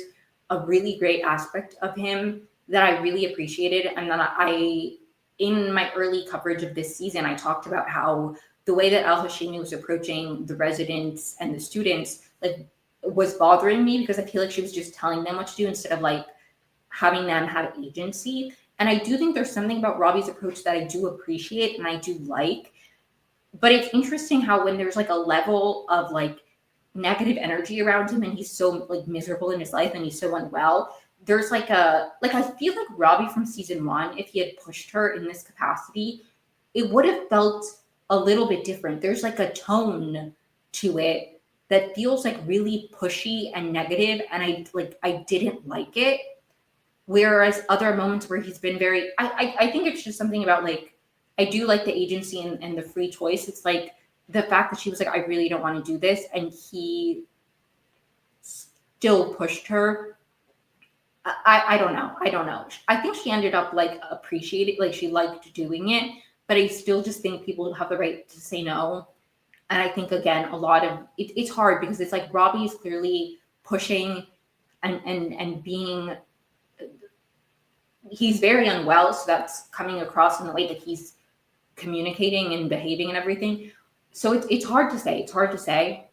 a really great aspect of him that I really appreciated, and that I in my early coverage of this season I talked about how the way that Al Hashimi was approaching the residents and the students like was bothering me, because I feel like she was just telling them what to do instead of like having them have agency. And I do think there's something about Robbie's approach that I do appreciate and I do like. But it's interesting how when there's like a level of like negative energy around him and he's so like miserable in his life and he's so unwell, there's like I feel like Robbie from season one, if he had pushed her in this capacity, it would have felt a little bit different. There's like a tone to it that feels like really pushy and negative, and I didn't like it. Whereas other moments where he's been very, I think it's just something about like, I do like the agency and the free choice. It's like the fact that she was like, I really don't want to do this. And he still pushed her. I don't know. I don't know. I think she ended up like appreciating, like she liked doing it, but I still just think people have the right to say no. And I think again, a lot of it's hard because it's like Robbie is clearly pushing and being, he's very unwell, so that's coming across in the way that he's communicating and behaving and everything. So it's hard to say. It's hard to say.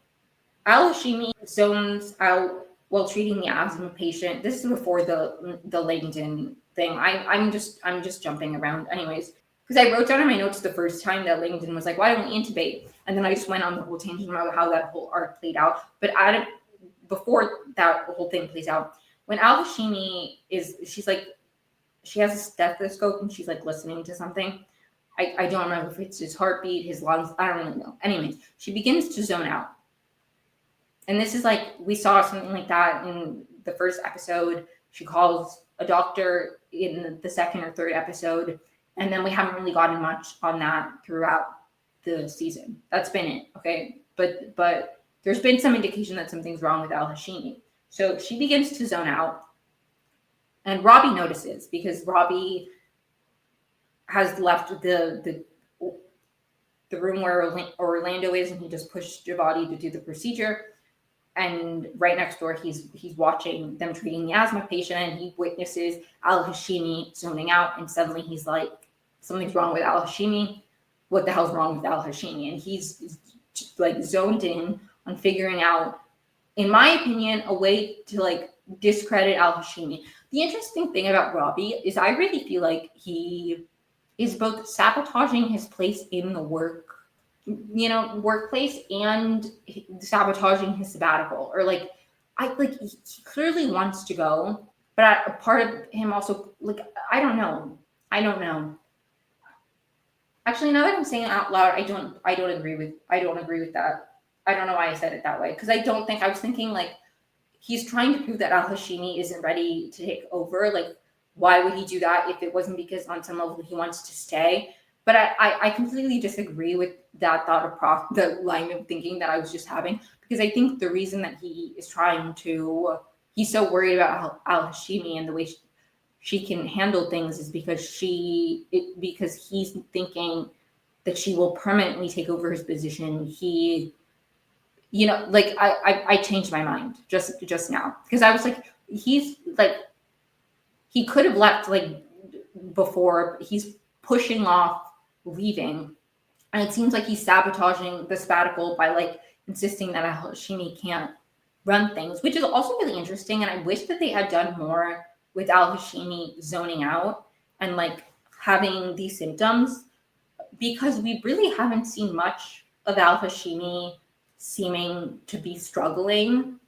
Al Hashimi zones out while treating the asthma patient. This is before the Langdon thing. I'm just jumping around, anyways, because I wrote down in my notes the first time that Langdon was like, "Why don't we intubate?" And then I just went on the whole tangent about how that whole arc played out. But before that whole thing plays out, when Al Hashimi she's like, she has a stethoscope and she's like listening to something. I don't remember if it's his heartbeat, his lungs. I don't really know. Anyways, she begins to zone out. And this is like, we saw something like that in the first episode. She calls a doctor in the second or third episode. And then we haven't really gotten much on that throughout the season. That's been it. Okay. But there's been some indication that something's wrong with Al Hashimi. So she begins to zone out. And Robbie notices, because Robbie has left the room where Orlando is, and he just pushed Javadi to do the procedure. And right next door, he's watching them treating the asthma patient, and he witnesses Al Hashimi zoning out. And suddenly he's like, something's wrong with Al Hashimi. What the hell's wrong with Al Hashimi? And he's like zoned in on figuring out, in my opinion, a way to like discredit Al Hashimi. The interesting thing about Robbie is I really feel like he is both sabotaging his place in the workplace and sabotaging his sabbatical. Or like, he clearly wants to go, but a part of him also, like, I don't know. Actually, now that I'm saying it out loud, I don't agree with that. I don't know why I said it that way, because I was thinking like, he's trying to prove that Al Hashimi isn't ready to take over. Like, why would he do that if it wasn't because on some level he wants to stay? But I completely disagree with that the line of thinking that I was just having, because I think the reason that he's so worried about Al Hashimi and the way she can handle things is because he's thinking that she will permanently take over his position. I changed my mind just now, because I was like, he could have left like before. He's pushing off leaving, and it seems like he's sabotaging the sabbatical by like insisting that Al Hashimi can't run things, which is also really interesting. And I wish that they had done more with Al Hashimi zoning out and like having these symptoms, because we really haven't seen much of Al Hashimi seeming to be struggling.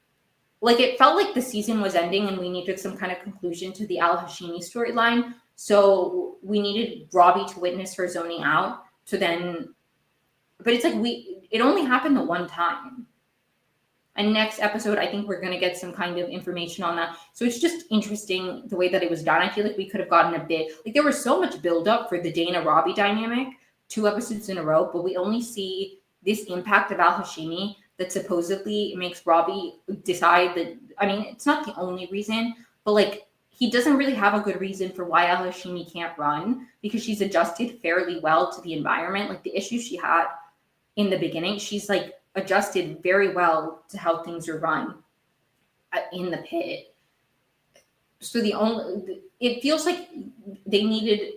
Like, it felt like the season was ending and we needed some kind of conclusion to the Al Hashimi storyline. So we needed Robbie to witness her zoning out. So then, but it's like it only happened the one time. And next episode, I think we're going to get some kind of information on that. So it's just interesting the way that it was done. I feel like we could have gotten a bit, like, there was so much buildup for the Dana-Robbie dynamic 2 episodes in a row, but we only see this impact of Al Hashimi that supposedly makes Robbie decide that, I mean, it's not the only reason, but like he doesn't really have a good reason for why Al Hashimi can't run, because she's adjusted fairly well to the environment. Like the issues she had in the beginning, she's like adjusted very well to how things are run in the pit. So it feels like they needed,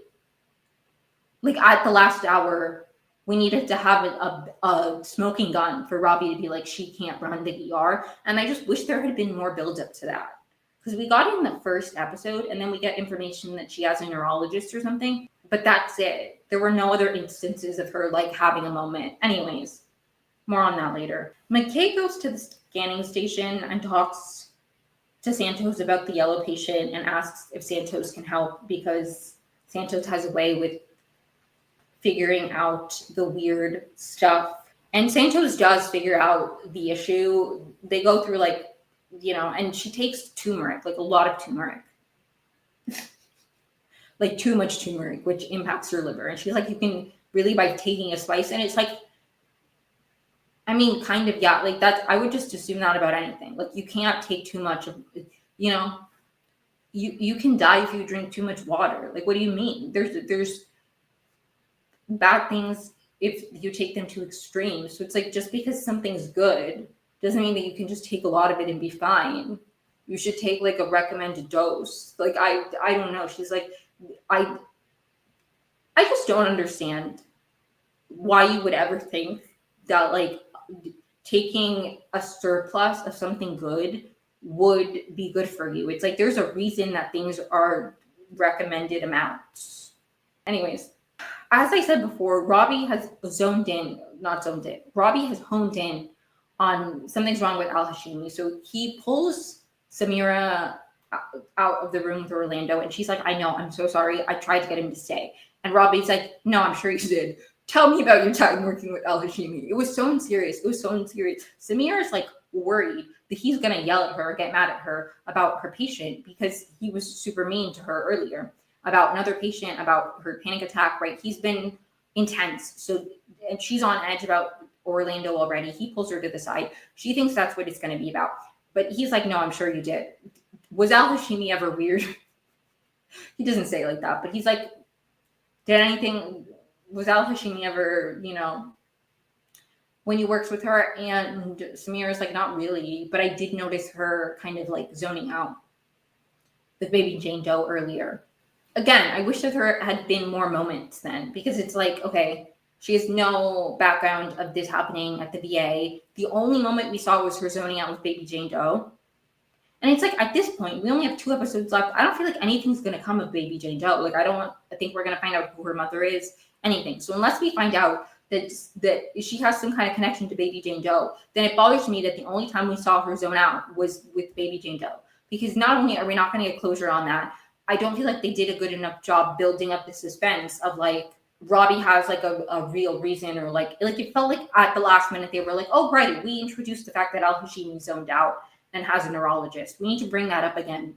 like at the last hour, we needed to have a smoking gun for Robbie to be like, she can't run the ER. And I just wish there had been more build up to that. Because we got it in the first episode, and then we get information that she has a neurologist or something. But that's it. There were no other instances of her like having a moment. Anyways, more on that later. McKay goes to the scanning station and talks to Santos about the yellow patient and asks if Santos can help, because Santos has a way with figuring out the weird stuff. And Santos does figure out the issue. They go through like, and she takes turmeric, like a lot of turmeric. Like too much turmeric, which impacts her liver. And she's like, you can really, by taking a spice. And it's like, I mean, kind of, yeah, like that's, I would just assume that about anything. Like you can't take too much of, you can die if you drink too much water. Like, what do you mean? There's bad things if you take them to extremes. So it's like, just because something's good doesn't mean that you can just take a lot of it and be fine. You should take like a recommended dose. Like, I don't know. She's like, I just don't understand why you would ever think that like taking a surplus of something good would be good for you. It's like, there's a reason that things are recommended amounts. Anyways, as I said before, Robbie has Robbie has honed in on something's wrong with Al Hashimi. So he pulls Samira out of the room with Orlando, and she's like, I know, I'm so sorry. I tried to get him to stay. And Robbie's like, no, I'm sure you did. Tell me about your time working with Al Hashimi. It was so unserious. Samira's like worried that he's going to yell at her, get mad at her about her patient, because he was super mean to her earlier about another patient, about her panic attack, right? He's been intense. So, and she's on edge about Orlando already. He pulls her to the side. She thinks that's what it's going to be about. But he's like, no, I'm sure you did. Was Al Hashimi ever weird? He doesn't say it like that, but he's like, was Al Hashimi ever, when you worked with her? And Samira's like, not really, but I did notice her kind of like zoning out with baby Jane Doe earlier. Again, I wish that there had been more moments then, because it's like, okay, she has no background of this happening at the VA. The only moment we saw was her zoning out with baby Jane Doe. And it's like, at this point, we only have 2 episodes left. I don't feel like anything's going to come of baby Jane Doe. Like, I think we're going to find out who her mother is, anything. So unless we find out that she has some kind of connection to baby Jane Doe, then it bothers me that the only time we saw her zone out was with baby Jane Doe. Because not only are we not going to get closure on that, I don't feel like they did a good enough job building up the suspense of like, Robbie has like a real reason, or like it felt like at the last minute they were like, oh, right, we introduced the fact that Al Hashimi zoned out and has a neurologist. We need to bring that up again.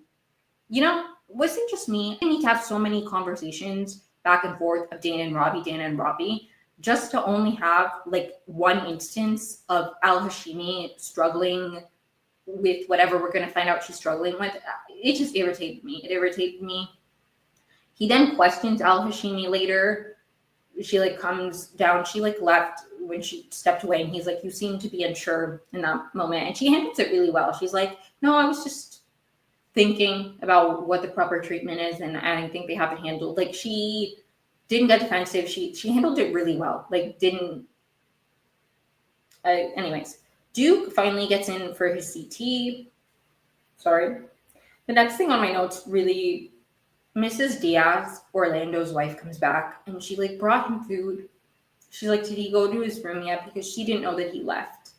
Wasn't just me. I need to have so many conversations back and forth of Dana and Robbie, just to only have like one instance of Al Hashimi struggling with whatever we're going to find out she's struggling with. It just irritated me. He then questions Al Hashimi later. She like comes down. She like left when she stepped away, and he's like, you seem to be unsure in that moment. And she handles it really well. She's like, no, I was just thinking about what the proper treatment is, and I think they have it handled. Like, she didn't get defensive. She handled it really well. Like, anyways, Duke finally gets in for his CT. Sorry. The next thing on my notes, really, Mrs. Diaz, Orlando's wife, comes back, and she like brought him food. She's like, did he go to his room yet? Because she didn't know that he left.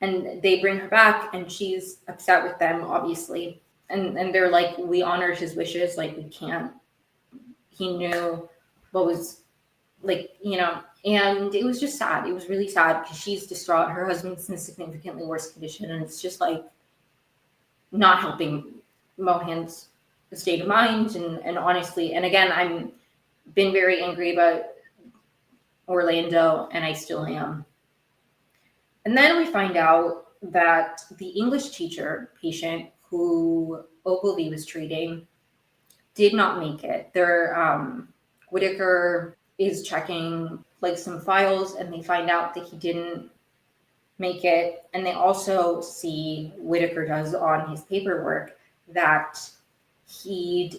And they bring her back, and she's upset with them, obviously. And they're like, we honored his wishes. Like, we can't. He knew what was, like, and it was just sad. It was really sad because she's distraught. Her husband's in a significantly worse condition, and it's just like not helping Mohan's state of mind. And honestly, and again, I'm been very angry about Orlando, and I still am. And then we find out that the English teacher patient who Ogilvy was treating did not make it. Whitaker is checking like some files, and they find out that he didn't make it. And they also see, Whitaker does on his paperwork, that he'd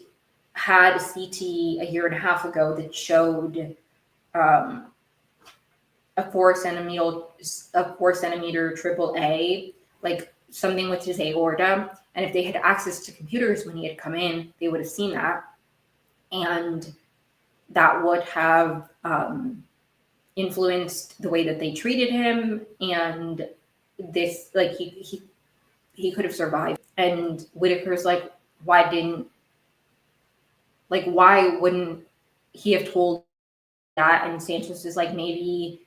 had a CT a year and a half ago that showed a 4 centimeter triple A, like something with his aorta. And if they had access to computers when he had come in, they would have seen that. And that would have influenced the way that they treated him. And this, like, he could have survived. And Whitaker's like, why wouldn't he have told that? And Sanchez is like, maybe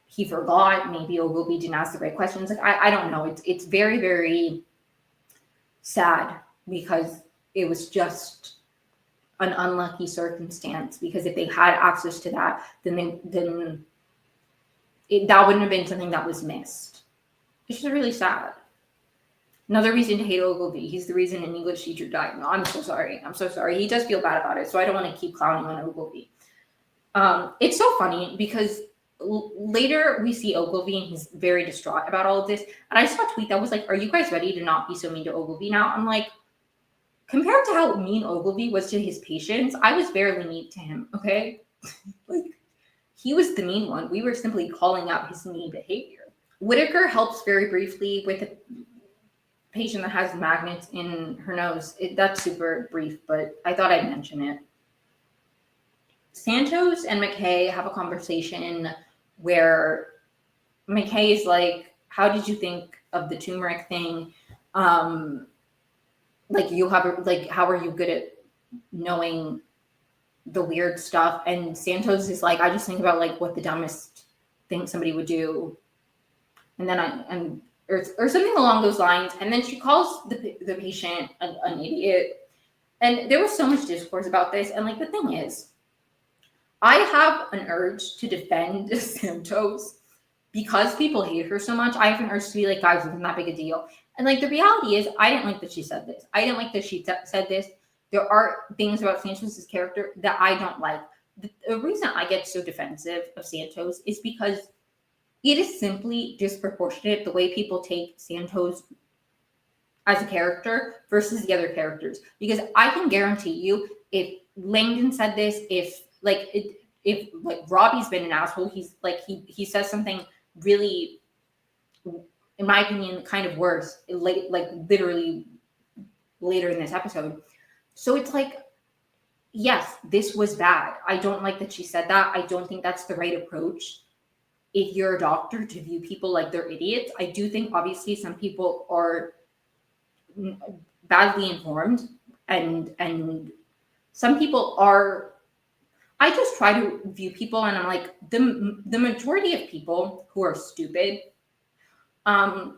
he forgot, maybe Ogilvy didn't ask the right questions. Like, I don't know. It's very, very sad, because it was just an unlucky circumstance. Because if they had access to that, then that wouldn't have been something that was missed. It's just really sad. Another reason to hate Ogilvy. He's the reason an English teacher died. No, I'm so sorry. I'm so sorry. He does feel bad about it, so I don't want to keep clowning on Ogilvy. It's so funny because later we see Ogilvy and he's very distraught about all of this. And I saw a tweet that was like, are you guys ready to not be so mean to Ogilvy now? I'm like, compared to how mean Ogilvy was to his patients, I was barely mean to him, okay? Like, he was the mean one. We were simply calling out his mean behavior. Whitaker helps very briefly with a patient that has magnets in her nose. That's super brief, but I thought I'd mention it. Santos and McKay have a conversation where McKay is like, how did you think of the turmeric thing? How are you good at knowing the weird stuff? And Santos is like, I just think about like what the dumbest thing somebody would do. And then or something along those lines. And then she calls the patient an idiot. And there was so much discourse about this. And like, the thing is, I have an urge to defend Santos because people hate her so much. I have an urge to be like, guys, it wasn't that big a deal. And like, the reality is, I didn't like that she said this. I didn't like that she said this. There are things about Santos's character that I don't like. The reason I get so defensive of Santos is because it is simply disproportionate the way people take Santos as a character versus the other characters. Because I can guarantee you, if Langdon said this, if Robbie's been an asshole, he's like, he says something really, in my opinion, kind of worse, like literally later in this episode. So it's like, yes, this was bad. I don't like that she said that. I don't think that's the right approach if you're a doctor, to view people like they're idiots. I do think obviously some people are badly informed, and some people are. I just try to view people, and I'm like, the majority of people who are stupid are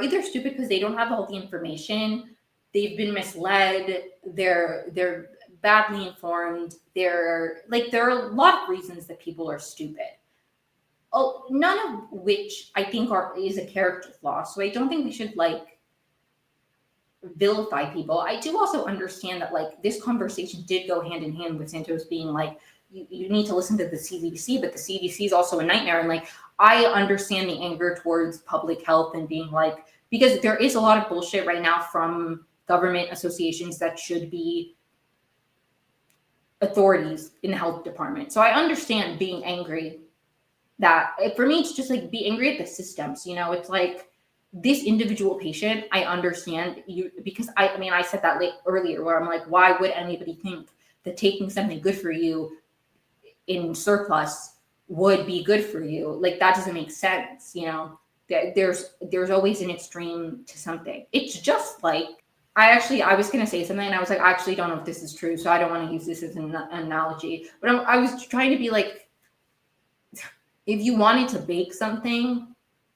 either stupid because they don't have all the information, they've been misled, they're badly informed, there are a lot of reasons that people are stupid. Oh, none of which I think is a character flaw. So I don't think we should like vilify people. I do also understand that like this conversation did go hand in hand with Santos being like, you need to listen to the CDC, but the CDC is also a nightmare. And like, I understand the anger towards public health and being like, because there is a lot of bullshit right now from government associations that should be authorities in the health department. So I understand being angry. That for me, it's just like, be angry at the systems. You know, it's like this individual patient, I understand you, because I mean, I said that earlier where I'm like, why would anybody think that taking something good for you in surplus would be good for you? Like, that doesn't make sense. You know, there's always an extreme to something. It's just like, I was going to say something and I was like, I actually don't know if this is true. So I don't want to use this as an analogy, but I was trying to be like, if you wanted to bake something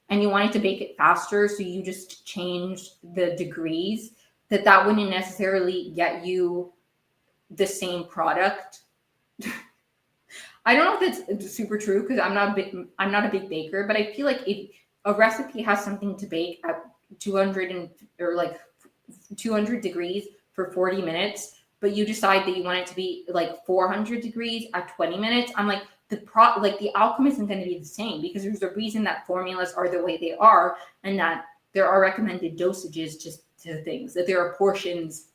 and you wanted to bake it faster, so you just changed the degrees, that wouldn't necessarily get you the same product. I don't know if that's super true because I'm not a big baker, but I feel like a recipe has something to bake at 200 degrees for 40 minutes, but you decide that you want it to be like 400 degrees at 20 minutes, I'm like, the outcome isn't going to be the same, because there's a reason that formulas are the way they are, and that there are recommended dosages just to things, that there are portions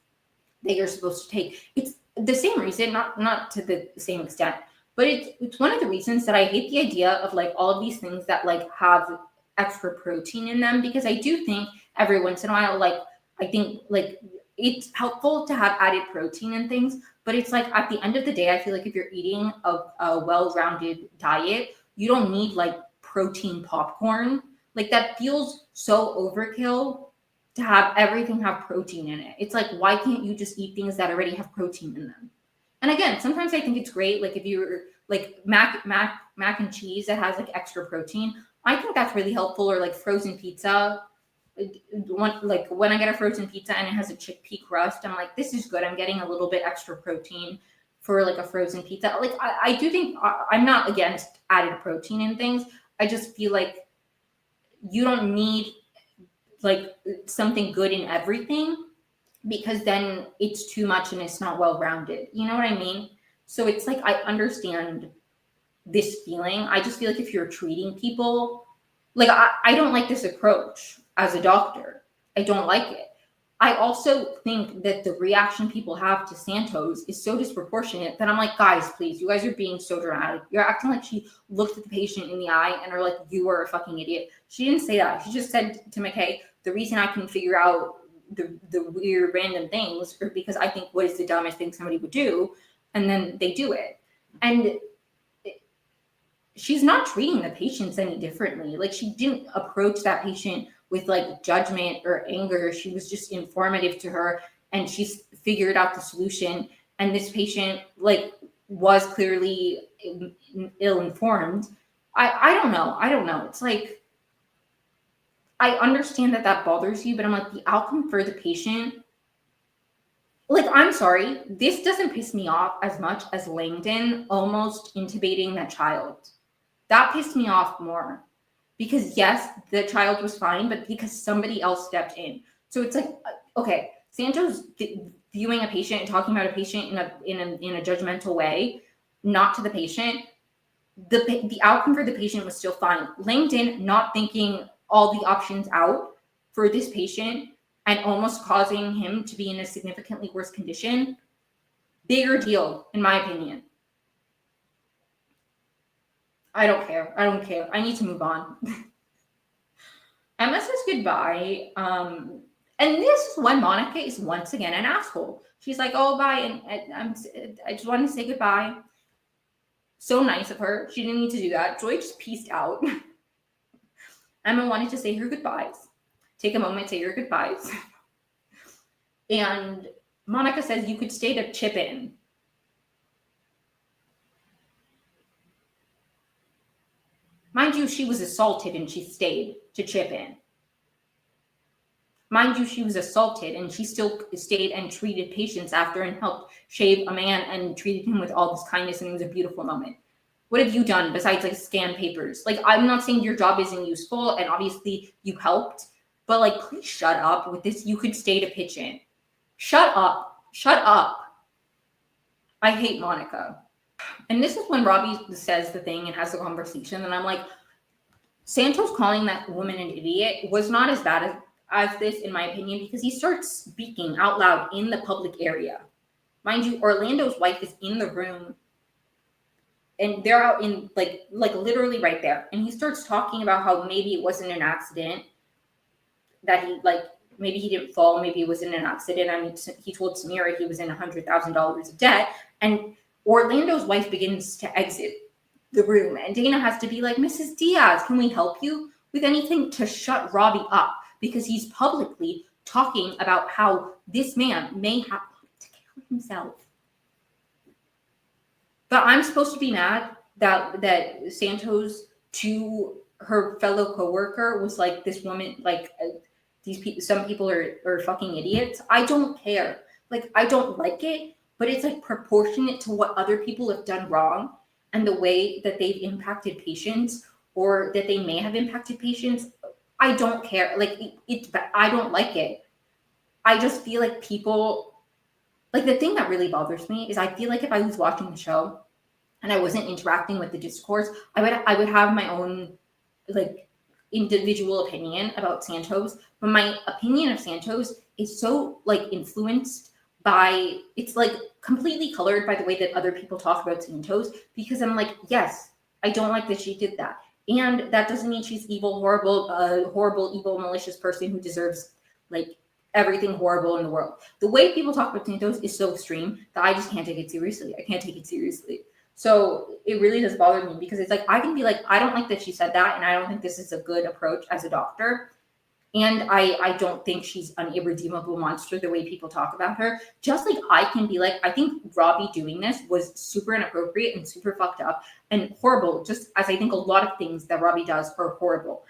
that you're supposed to take. It's the same reason, not to the same extent, but it's one of the reasons that I hate the idea of like all of these things that like have extra protein in them, because I do think every once in a while, like I think like it's helpful to have added protein and things, but it's like at the end of the day, I feel like if you're eating a well-rounded diet, you don't need like protein popcorn. Like that feels so overkill to have everything have protein in it. It's like, why can't you just eat things that already have protein in them? And again, sometimes I think it's great, like if you're like mac and cheese that has like extra protein, I think that's really helpful. Or like frozen pizza. Like when I get a frozen pizza and it has a chickpea crust, I'm like, this is good. I'm getting a little bit extra protein for like a frozen pizza. Like I do think I'm not against added protein in things. I just feel like you don't need like something good in everything, because then it's too much and it's not well rounded. You know what I mean? So it's like I understand this feeling. I just feel like if you're treating people, like I don't like this approach as a doctor. I don't like it. I also think that the reaction people have to Santos is so disproportionate that I'm like, guys, please, you guys are being so dramatic. You're acting like she looked at the patient in the eye and are like, you are a fucking idiot. She didn't say that. She just said to McKay, the reason I can figure out the weird random things are because I think what is the dumbest thing somebody would do, and then they do it. And she's not treating the patients any differently. Like she didn't approach that patient with like judgment or anger. She was just informative to her, and she's figured out the solution. And this patient like was clearly ill-informed. I don't know. It's like, I understand that bothers you, but I'm like, the outcome for the patient, like, I'm sorry, this doesn't piss me off as much as Langdon almost intubating that child. That pissed me off more, because yes, the child was fine, but because somebody else stepped in. So it's like, okay, Santos viewing a patient and talking about a patient in a judgmental way, not to the patient. The outcome for the patient was still fine. Langdon not thinking all the options out for this patient and almost causing him to be in a significantly worse condition, bigger deal, in my opinion. I don't care. I need to move on. Emma says goodbye. And this is when Monica is once again an asshole. She's like, oh, bye. And I just want to say goodbye. So nice of her. She didn't need to do that. Joy just pieced out. Emma wanted to say her goodbyes. Take a moment, say your goodbyes. And Monica says you could stay to chip in. Mind you, she was assaulted and she stayed to chip in. Mind you, she was assaulted and she still stayed and treated patients after and helped shave a man and treated him with all this kindness, and it was a beautiful moment. What have you done besides like scan papers? Like, I'm not saying your job isn't useful, and obviously you helped, but like, please shut up with this. You could stay to pitch in. Shut up. Shut up. I hate Monica. And this is when Robbie says the thing and has the conversation, and I'm like, Santos calling that woman an idiot was not as bad as this, in my opinion, because he starts speaking out loud in the public area. Mind you, Orlando's wife is in the room, and they're out in like literally right there. And he starts talking about how maybe it wasn't an accident, that he like maybe he didn't fall, maybe it was in an accident. I mean, he told Samira he was in $100,000 of debt, and Orlando's wife begins to exit the room, and Dana has to be like, Mrs. Diaz, can we help you with anything, to shut Robbie up, because he's publicly talking about how this man may have to kill himself. But I'm supposed to be mad that Santos to her fellow coworker was like, this woman, like these people, some people are fucking idiots. I don't care. Like, I don't like it, but it's like proportionate to what other people have done wrong and the way that they've impacted patients. or that they may have impacted patients, I don't care. Like I don't like it. I just feel like people, like the thing that really bothers me is I feel like if I was watching the show and I wasn't interacting with the discourse, I would have my own like individual opinion about Santos, but my opinion of Santos is so like influenced by, it's like completely colored by the way that other people talk about Santos, because I'm like, yes, I don't like that she did that. And that doesn't mean she's evil, horrible, evil, malicious person who deserves like everything horrible in the world. The way people talk about Santos is so extreme that I just can't take it seriously. I can't take it seriously. So it really does bother me, because it's like I can be like, I don't like that she said that, and I don't think this is a good approach as a doctor. And I don't think she's an irredeemable monster the way people talk about her. Just like I can be like, I think Robbie doing this was super inappropriate and super fucked up and horrible, just as I think a lot of things that Robbie does are horrible.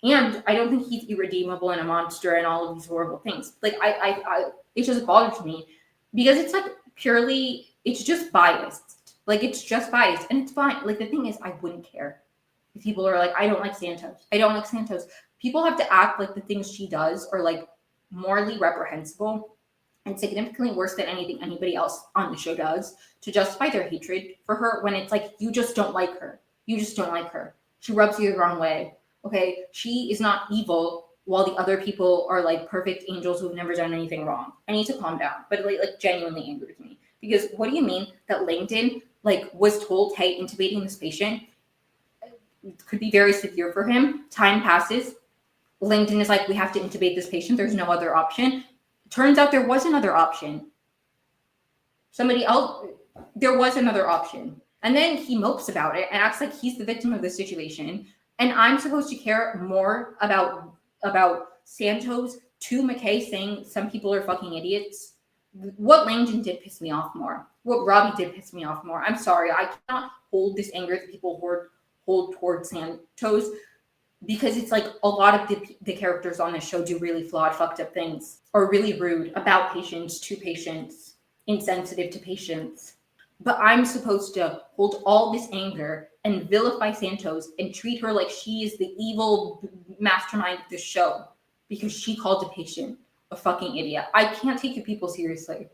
And I don't think he's irredeemable and a monster and all of these horrible things. Like it just bothers me, because it's like purely, it's just biased. Like it's just biased, and it's fine. Like the thing is, I wouldn't care if people are like, I don't like Santos. I don't like Santos. People have to act like the things she does are like morally reprehensible and significantly worse than anything anybody else on the show does to justify their hatred for her, when it's like, you just don't like her. You just don't like her. She rubs you the wrong way. Okay, she is not evil while the other people are like perfect angels who've never done anything wrong. I need to calm down, but it like genuinely angers me, because what do you mean that Langdon like was told, hey, intubating this patient could be very severe for him. Time passes. Langdon is like, we have to intubate this patient. There's no other option. Turns out there was another option. Somebody else, there was another option. And then he mopes about it and acts like he's the victim of the situation. And I'm supposed to care more about Santos to McKay saying some people are fucking idiots. What Langdon did piss me off more. What Robbie did piss me off more. I'm sorry. I cannot hold this anger that people hold towards Santos, because it's like a lot of the characters on this show do really flawed, fucked up things, or really rude about patients, to patients, insensitive to patients. But I'm supposed to hold all this anger and vilify Santos and treat her like she is the evil mastermind of the show because she called a patient a fucking idiot. I can't take you people seriously.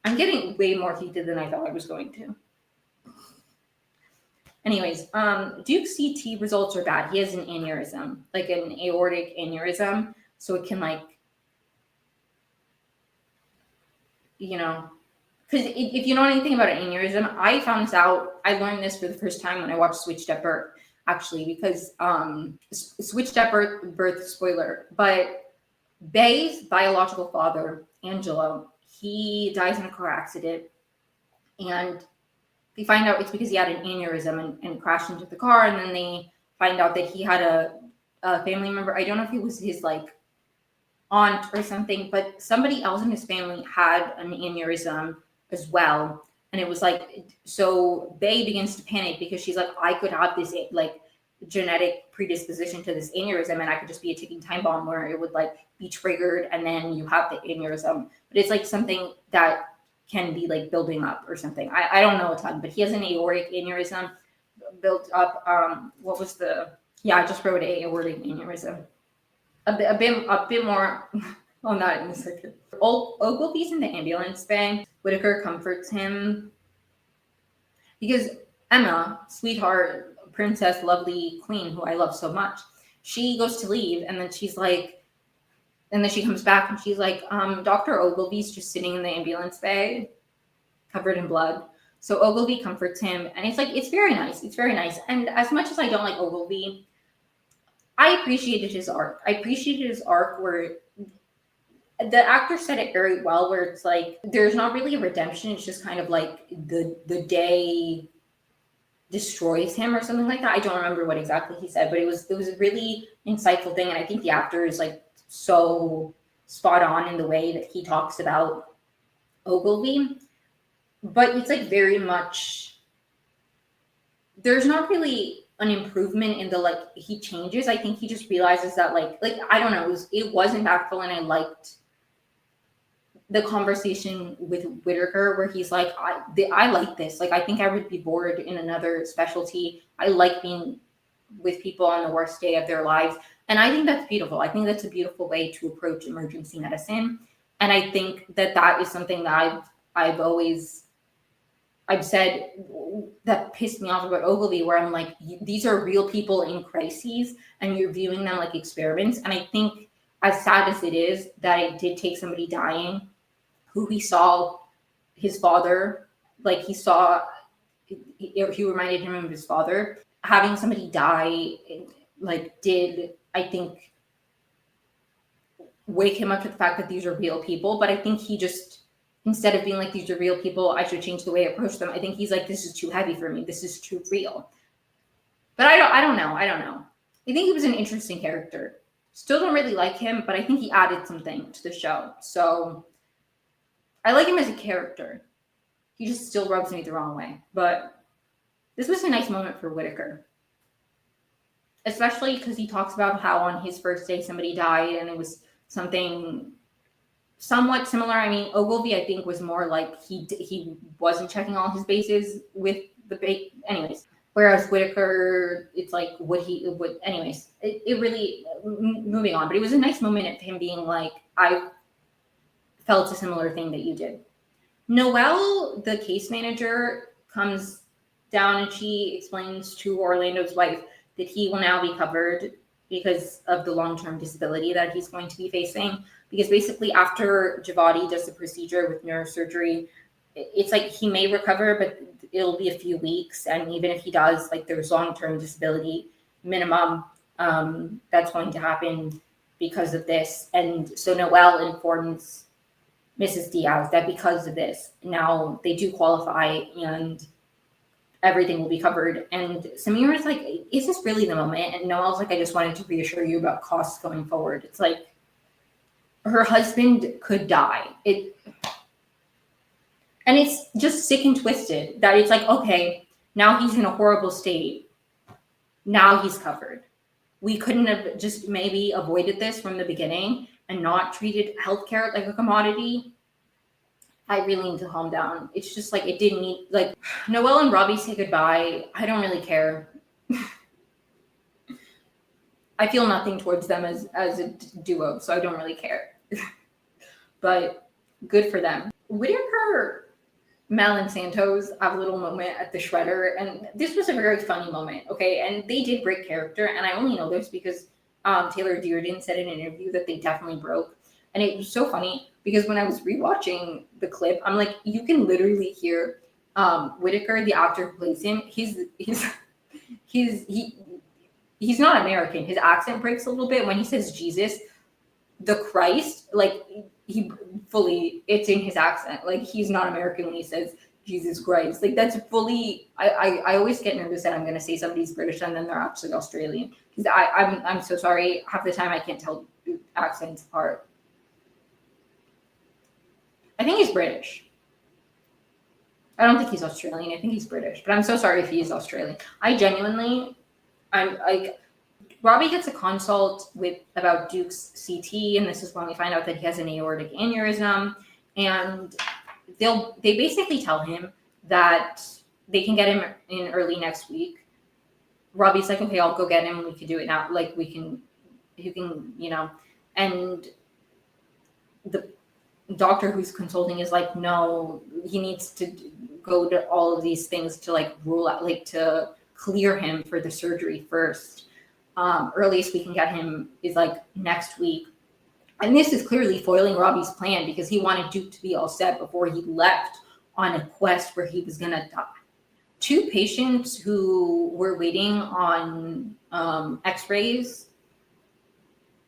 I'm getting way more heated than I thought I was going to. Anyways, Duke's CT results are bad. He has an aneurysm, like an aortic aneurysm. So it can like, you know, because if you know anything about an aneurysm, I found this out. I learned this for the first time when I watched Switched at Birth, actually, because Switched at Birth, spoiler, but Bay's biological father, Angelo, he dies in a car accident, and they find out it's because he had an aneurysm and crashed into the car, and then they find out that he had a family member. I don't know if it was his like aunt or something, but somebody else in his family had an aneurysm as well. And it was like, so Bay begins to panic because she's like, I could have this like genetic predisposition to this aneurysm, and I could just be a ticking time bomb where it would like be triggered and then you have the aneurysm. But it's like something that can be like building up or something. I don't know a ton, but he has an aortic aneurysm built up. What was the, yeah, I just wrote aortic aneurysm. A bit more on that in a second. Ogilvy's in the ambulance bay. Whitaker comforts him because Emma, sweetheart, princess, lovely queen, who I love so much, she goes to leave, and then she's like, and then she comes back and she's like, Dr. Ogilvy's just sitting in the ambulance bay, covered in blood. So Ogilvy comforts him, and it's like, it's very nice. It's very nice. And as much as I don't like Ogilvy, I appreciated his arc. I appreciated his arc where the actor said it very well, where it's like, there's not really a redemption. It's just kind of like the day destroys him or something like that. I don't remember what exactly he said, but it was a really insightful thing. And I think the actor is like so spot on in the way that he talks about Ogilvy. But it's like very much, there's not really an improvement in the like he changes. I think he just realizes that like I don't know, it was impactful, and I liked the conversation with Whitaker where he's like, I like this. Like I think I would be bored in another specialty. I like being with people on the worst day of their lives. And I think that's beautiful. I think that's a beautiful way to approach emergency medicine. And I think that that is something that I've said that pissed me off about Ogilvy, where I'm like, these are real people in crises and you're viewing them like experiments. And I think, as sad as it is that it did take somebody dying who he saw his father, like he reminded him of his father, having somebody die, like, did, I think, wake him up to the fact that these are real people. But I think he just, instead of being like, these are real people, I should change the way I approach them, I think he's like, this is too heavy for me. This is too real. But I don't know. I think he was an interesting character. Still don't really like him, but I think he added something to the show. So I like him as a character. He just still rubs me the wrong way. But this was a nice moment for Whittaker. Especially because he talks about how on his first day somebody died and it was something somewhat similar. I mean, Ogilvy, I think, was more like he wasn't checking all his bases with the anyways. Whereas Whittaker, it's like, anyways, it really, moving on. But it was a nice moment of him being like, I felt a similar thing that you did. Noelle, the case manager, comes down and she explains to Orlando's wife that he will now be covered because of the long-term disability that he's going to be facing. Because basically after Javadi does the procedure with neurosurgery, it's like he may recover, but it'll be a few weeks. And even if he does, like, there's long-term disability minimum that's going to happen because of this. And so Noelle informs Mrs. Diaz that because of this, now they do qualify and everything will be covered. And Samira's like, is this really the moment? And Noelle's like, I just wanted to reassure you about costs going forward. It's like, her husband could die. And it's just sick and twisted that it's like, okay, now he's in a horrible state. Now he's covered. We couldn't have just maybe avoided this from the beginning and not treated healthcare like a commodity. I really need to calm down. It's just like, it didn't need, like, Noelle and Robbie say goodbye. I don't really care. I feel nothing towards them as a duo, so I don't really care. But good for them. Whittaker, Mel, and Santos have a little moment at the shredder, and this was a very funny moment, okay? And they did break character, and I only know this because Taylor Dearden said in an interview that they definitely broke. And it was so funny because when I was rewatching the clip, I'm like, you can literally hear Whittaker, the actor who plays him, he's not American. His accent breaks a little bit when he says Jesus, the Christ, like, it's in his accent. Like, he's not American when he says Jesus Christ. Like, that's fully, I always get nervous that I'm going to say somebody's British and then they're actually Australian. Because I'm so sorry. Half the time I can't tell accents apart. I think he's British. I don't think he's Australian. I think he's British. But I'm so sorry if he is Australian. I'm like, Robbie gets a consult about Duke's CT, and this is when we find out that he has an aortic aneurysm. And they basically tell him that they can get him in early next week. Robbie's like, okay, I'll go get him. We can do it now. Like, you can, and the doctor who's consulting is like, no, he needs to go to all of these things to, like, rule out, like, to clear him for the surgery first. Earliest we can get him is like next week. And this is clearly foiling Robbie's plan because he wanted Duke to be all set before he left on a quest where he was going to die. 2 patients who were waiting on x-rays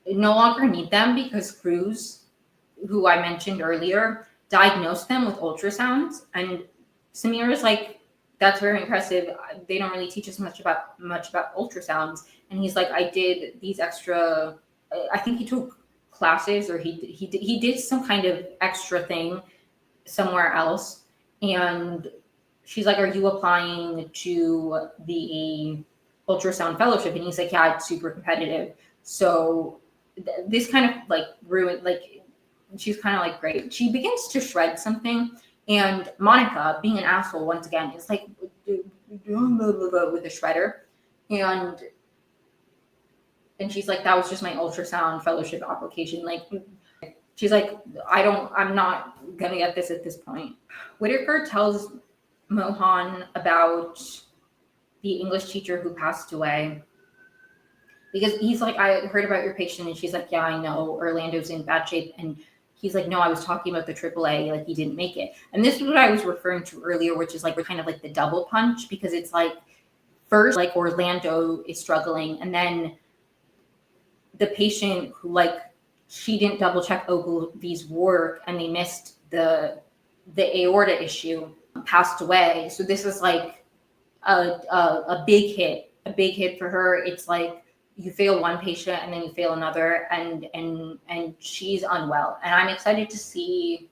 no longer need them because Cruz, who I mentioned earlier, diagnosed them with ultrasounds. And Samir is like, that's very impressive. They don't really teach us much about ultrasounds. And he's like, I did these extra, I think he took classes, or he did some kind of extra thing somewhere else. And she's like, are you applying to the ultrasound fellowship? And he's like, yeah, it's super competitive. So this kind of like ruined, like, she's kind of like, great. She begins to shred something. And Monica, being an asshole once again, is like, with a shredder. And And she's like, that was just my ultrasound fellowship application. Like, she's like, I'm not gonna get this at this point. Whitaker tells Mohan about the English teacher who passed away, because he's like, I heard about your patient, and she's like, yeah, I know, Orlando's in bad shape. And he's like, no, I was talking about the AAA, like he didn't make it. And this is what I was referring to earlier, which is like kind of like the double punch, because it's like, first, like Orlando is struggling, and then the patient who, like, she didn't double check Ogilvy's work and they missed the aorta issue, passed away. So this is like a big hit for her. It's like you fail one patient and then you fail another, and she's unwell. And I'm excited to see,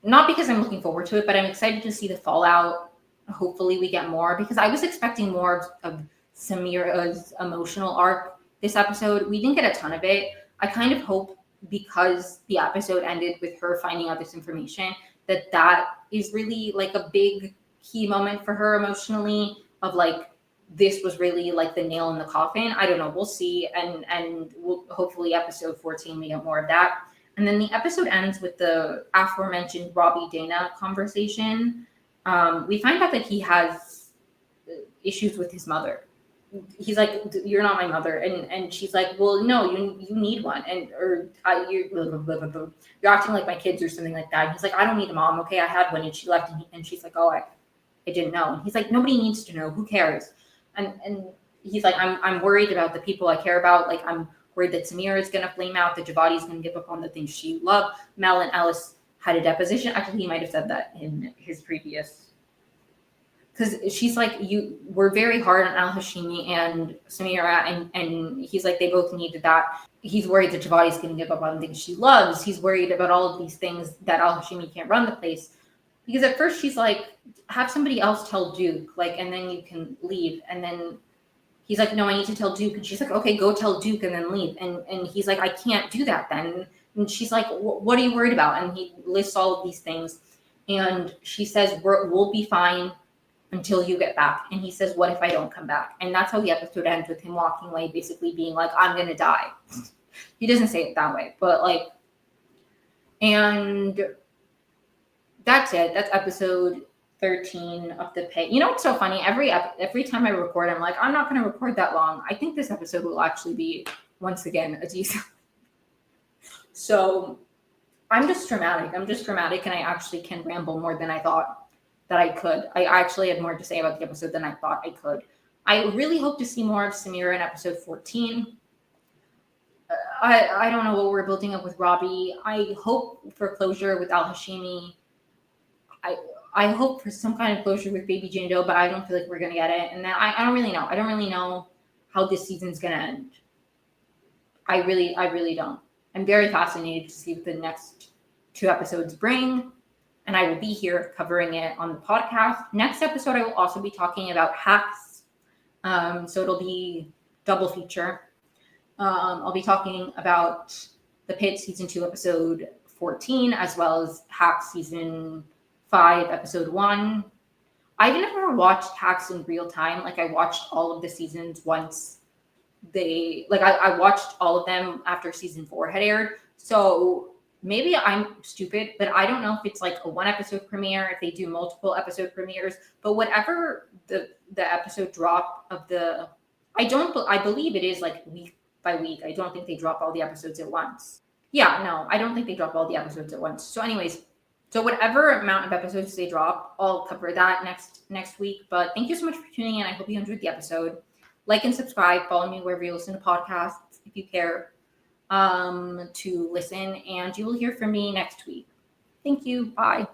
not because I'm looking forward to it, but I'm excited to see the fallout. Hopefully we get more, because I was expecting more of Samira's emotional arc this episode. We didn't get a ton of it. I kind of hope, because the episode ended with her finding out this information, that is really like a big key moment for her emotionally, of like, this was really like the nail in the coffin. I don't know. We'll see. And we'll, hopefully episode 14, we get more of that. And then the episode ends with the aforementioned Robbie Dana conversation. We find out that he has issues with his mother. He's like, you're not my mother. And she's like, well, no, you need one. And, you're acting like my kids or something like that. And he's like, I don't need a mom. Okay, I had one and she left. And she's like, oh, I didn't know. And he's like, nobody needs to know. Who cares? And he's like, I'm worried about the people I care about. Like, I'm worried that Samira is going to flame out, that Javadi's going to give up on the things she loved. Mel and Alice had a deposition. Actually, he might have said that in his previous, because she's like, you were very hard on Al Hashimi and Samira, and he's like, they both needed that. He's worried that Javadi's going to give up on the things she loves. He's worried about all of these things, that Al Hashimi can't run the place. Because at first she's like, have somebody else tell Duke, like, and then you can leave. And then he's like, no, I need to tell Duke. And she's like, okay, go tell Duke and then leave. And he's like, I can't do that then. And she's like, what are you worried about? And he lists all of these things. And she says, we'll be fine until you get back. And he says, what if I don't come back? And that's how the episode ends, with him walking away, basically being like, I'm going to die. He doesn't say it that way, but like, and that's it. That's episode 13 of the Pit. You know what's so funny? Every time I record, I'm like, I'm not going to record that long. I think this episode will actually be, once again, a decent. So I'm just dramatic, and I actually can ramble more than I thought that I could. I actually had more to say about the episode than I thought I could. I really hope to see more of Samira in episode 14. I don't know what we're building up with Robbie. I hope for closure with Al Hashimi. I hope for some kind of closure with Baby Jane Doe, but I don't feel like we're going to get it. And then I don't really know. I don't really know how this season's going to end. I really don't. I'm very fascinated to see what the next 2 episodes bring. And I will be here covering it on the podcast. Next episode, I will also be talking about Hacks. So it'll be double feature. I'll be talking about the Pitt season 2, episode 14, as well as Hacks season 5, episode 1. I've never watched Hacks in real time. Like, I watched all of the seasons once I watched all of them after season 4 had aired. So maybe I'm stupid, but I don't know if it's like a 1 episode premiere, if they do multiple episode premieres, but whatever the episode drop of I believe it is like week by week. I don't think they drop all the episodes at once. Yeah, no, I don't think they drop all the episodes at once. So anyways, so whatever amount of episodes they drop, I'll cover that next week. But thank you so much for tuning in. I hope you enjoyed the episode. Like and subscribe. Follow me wherever you listen to podcasts if you care to listen. And you will hear from me next week. Thank you. Bye.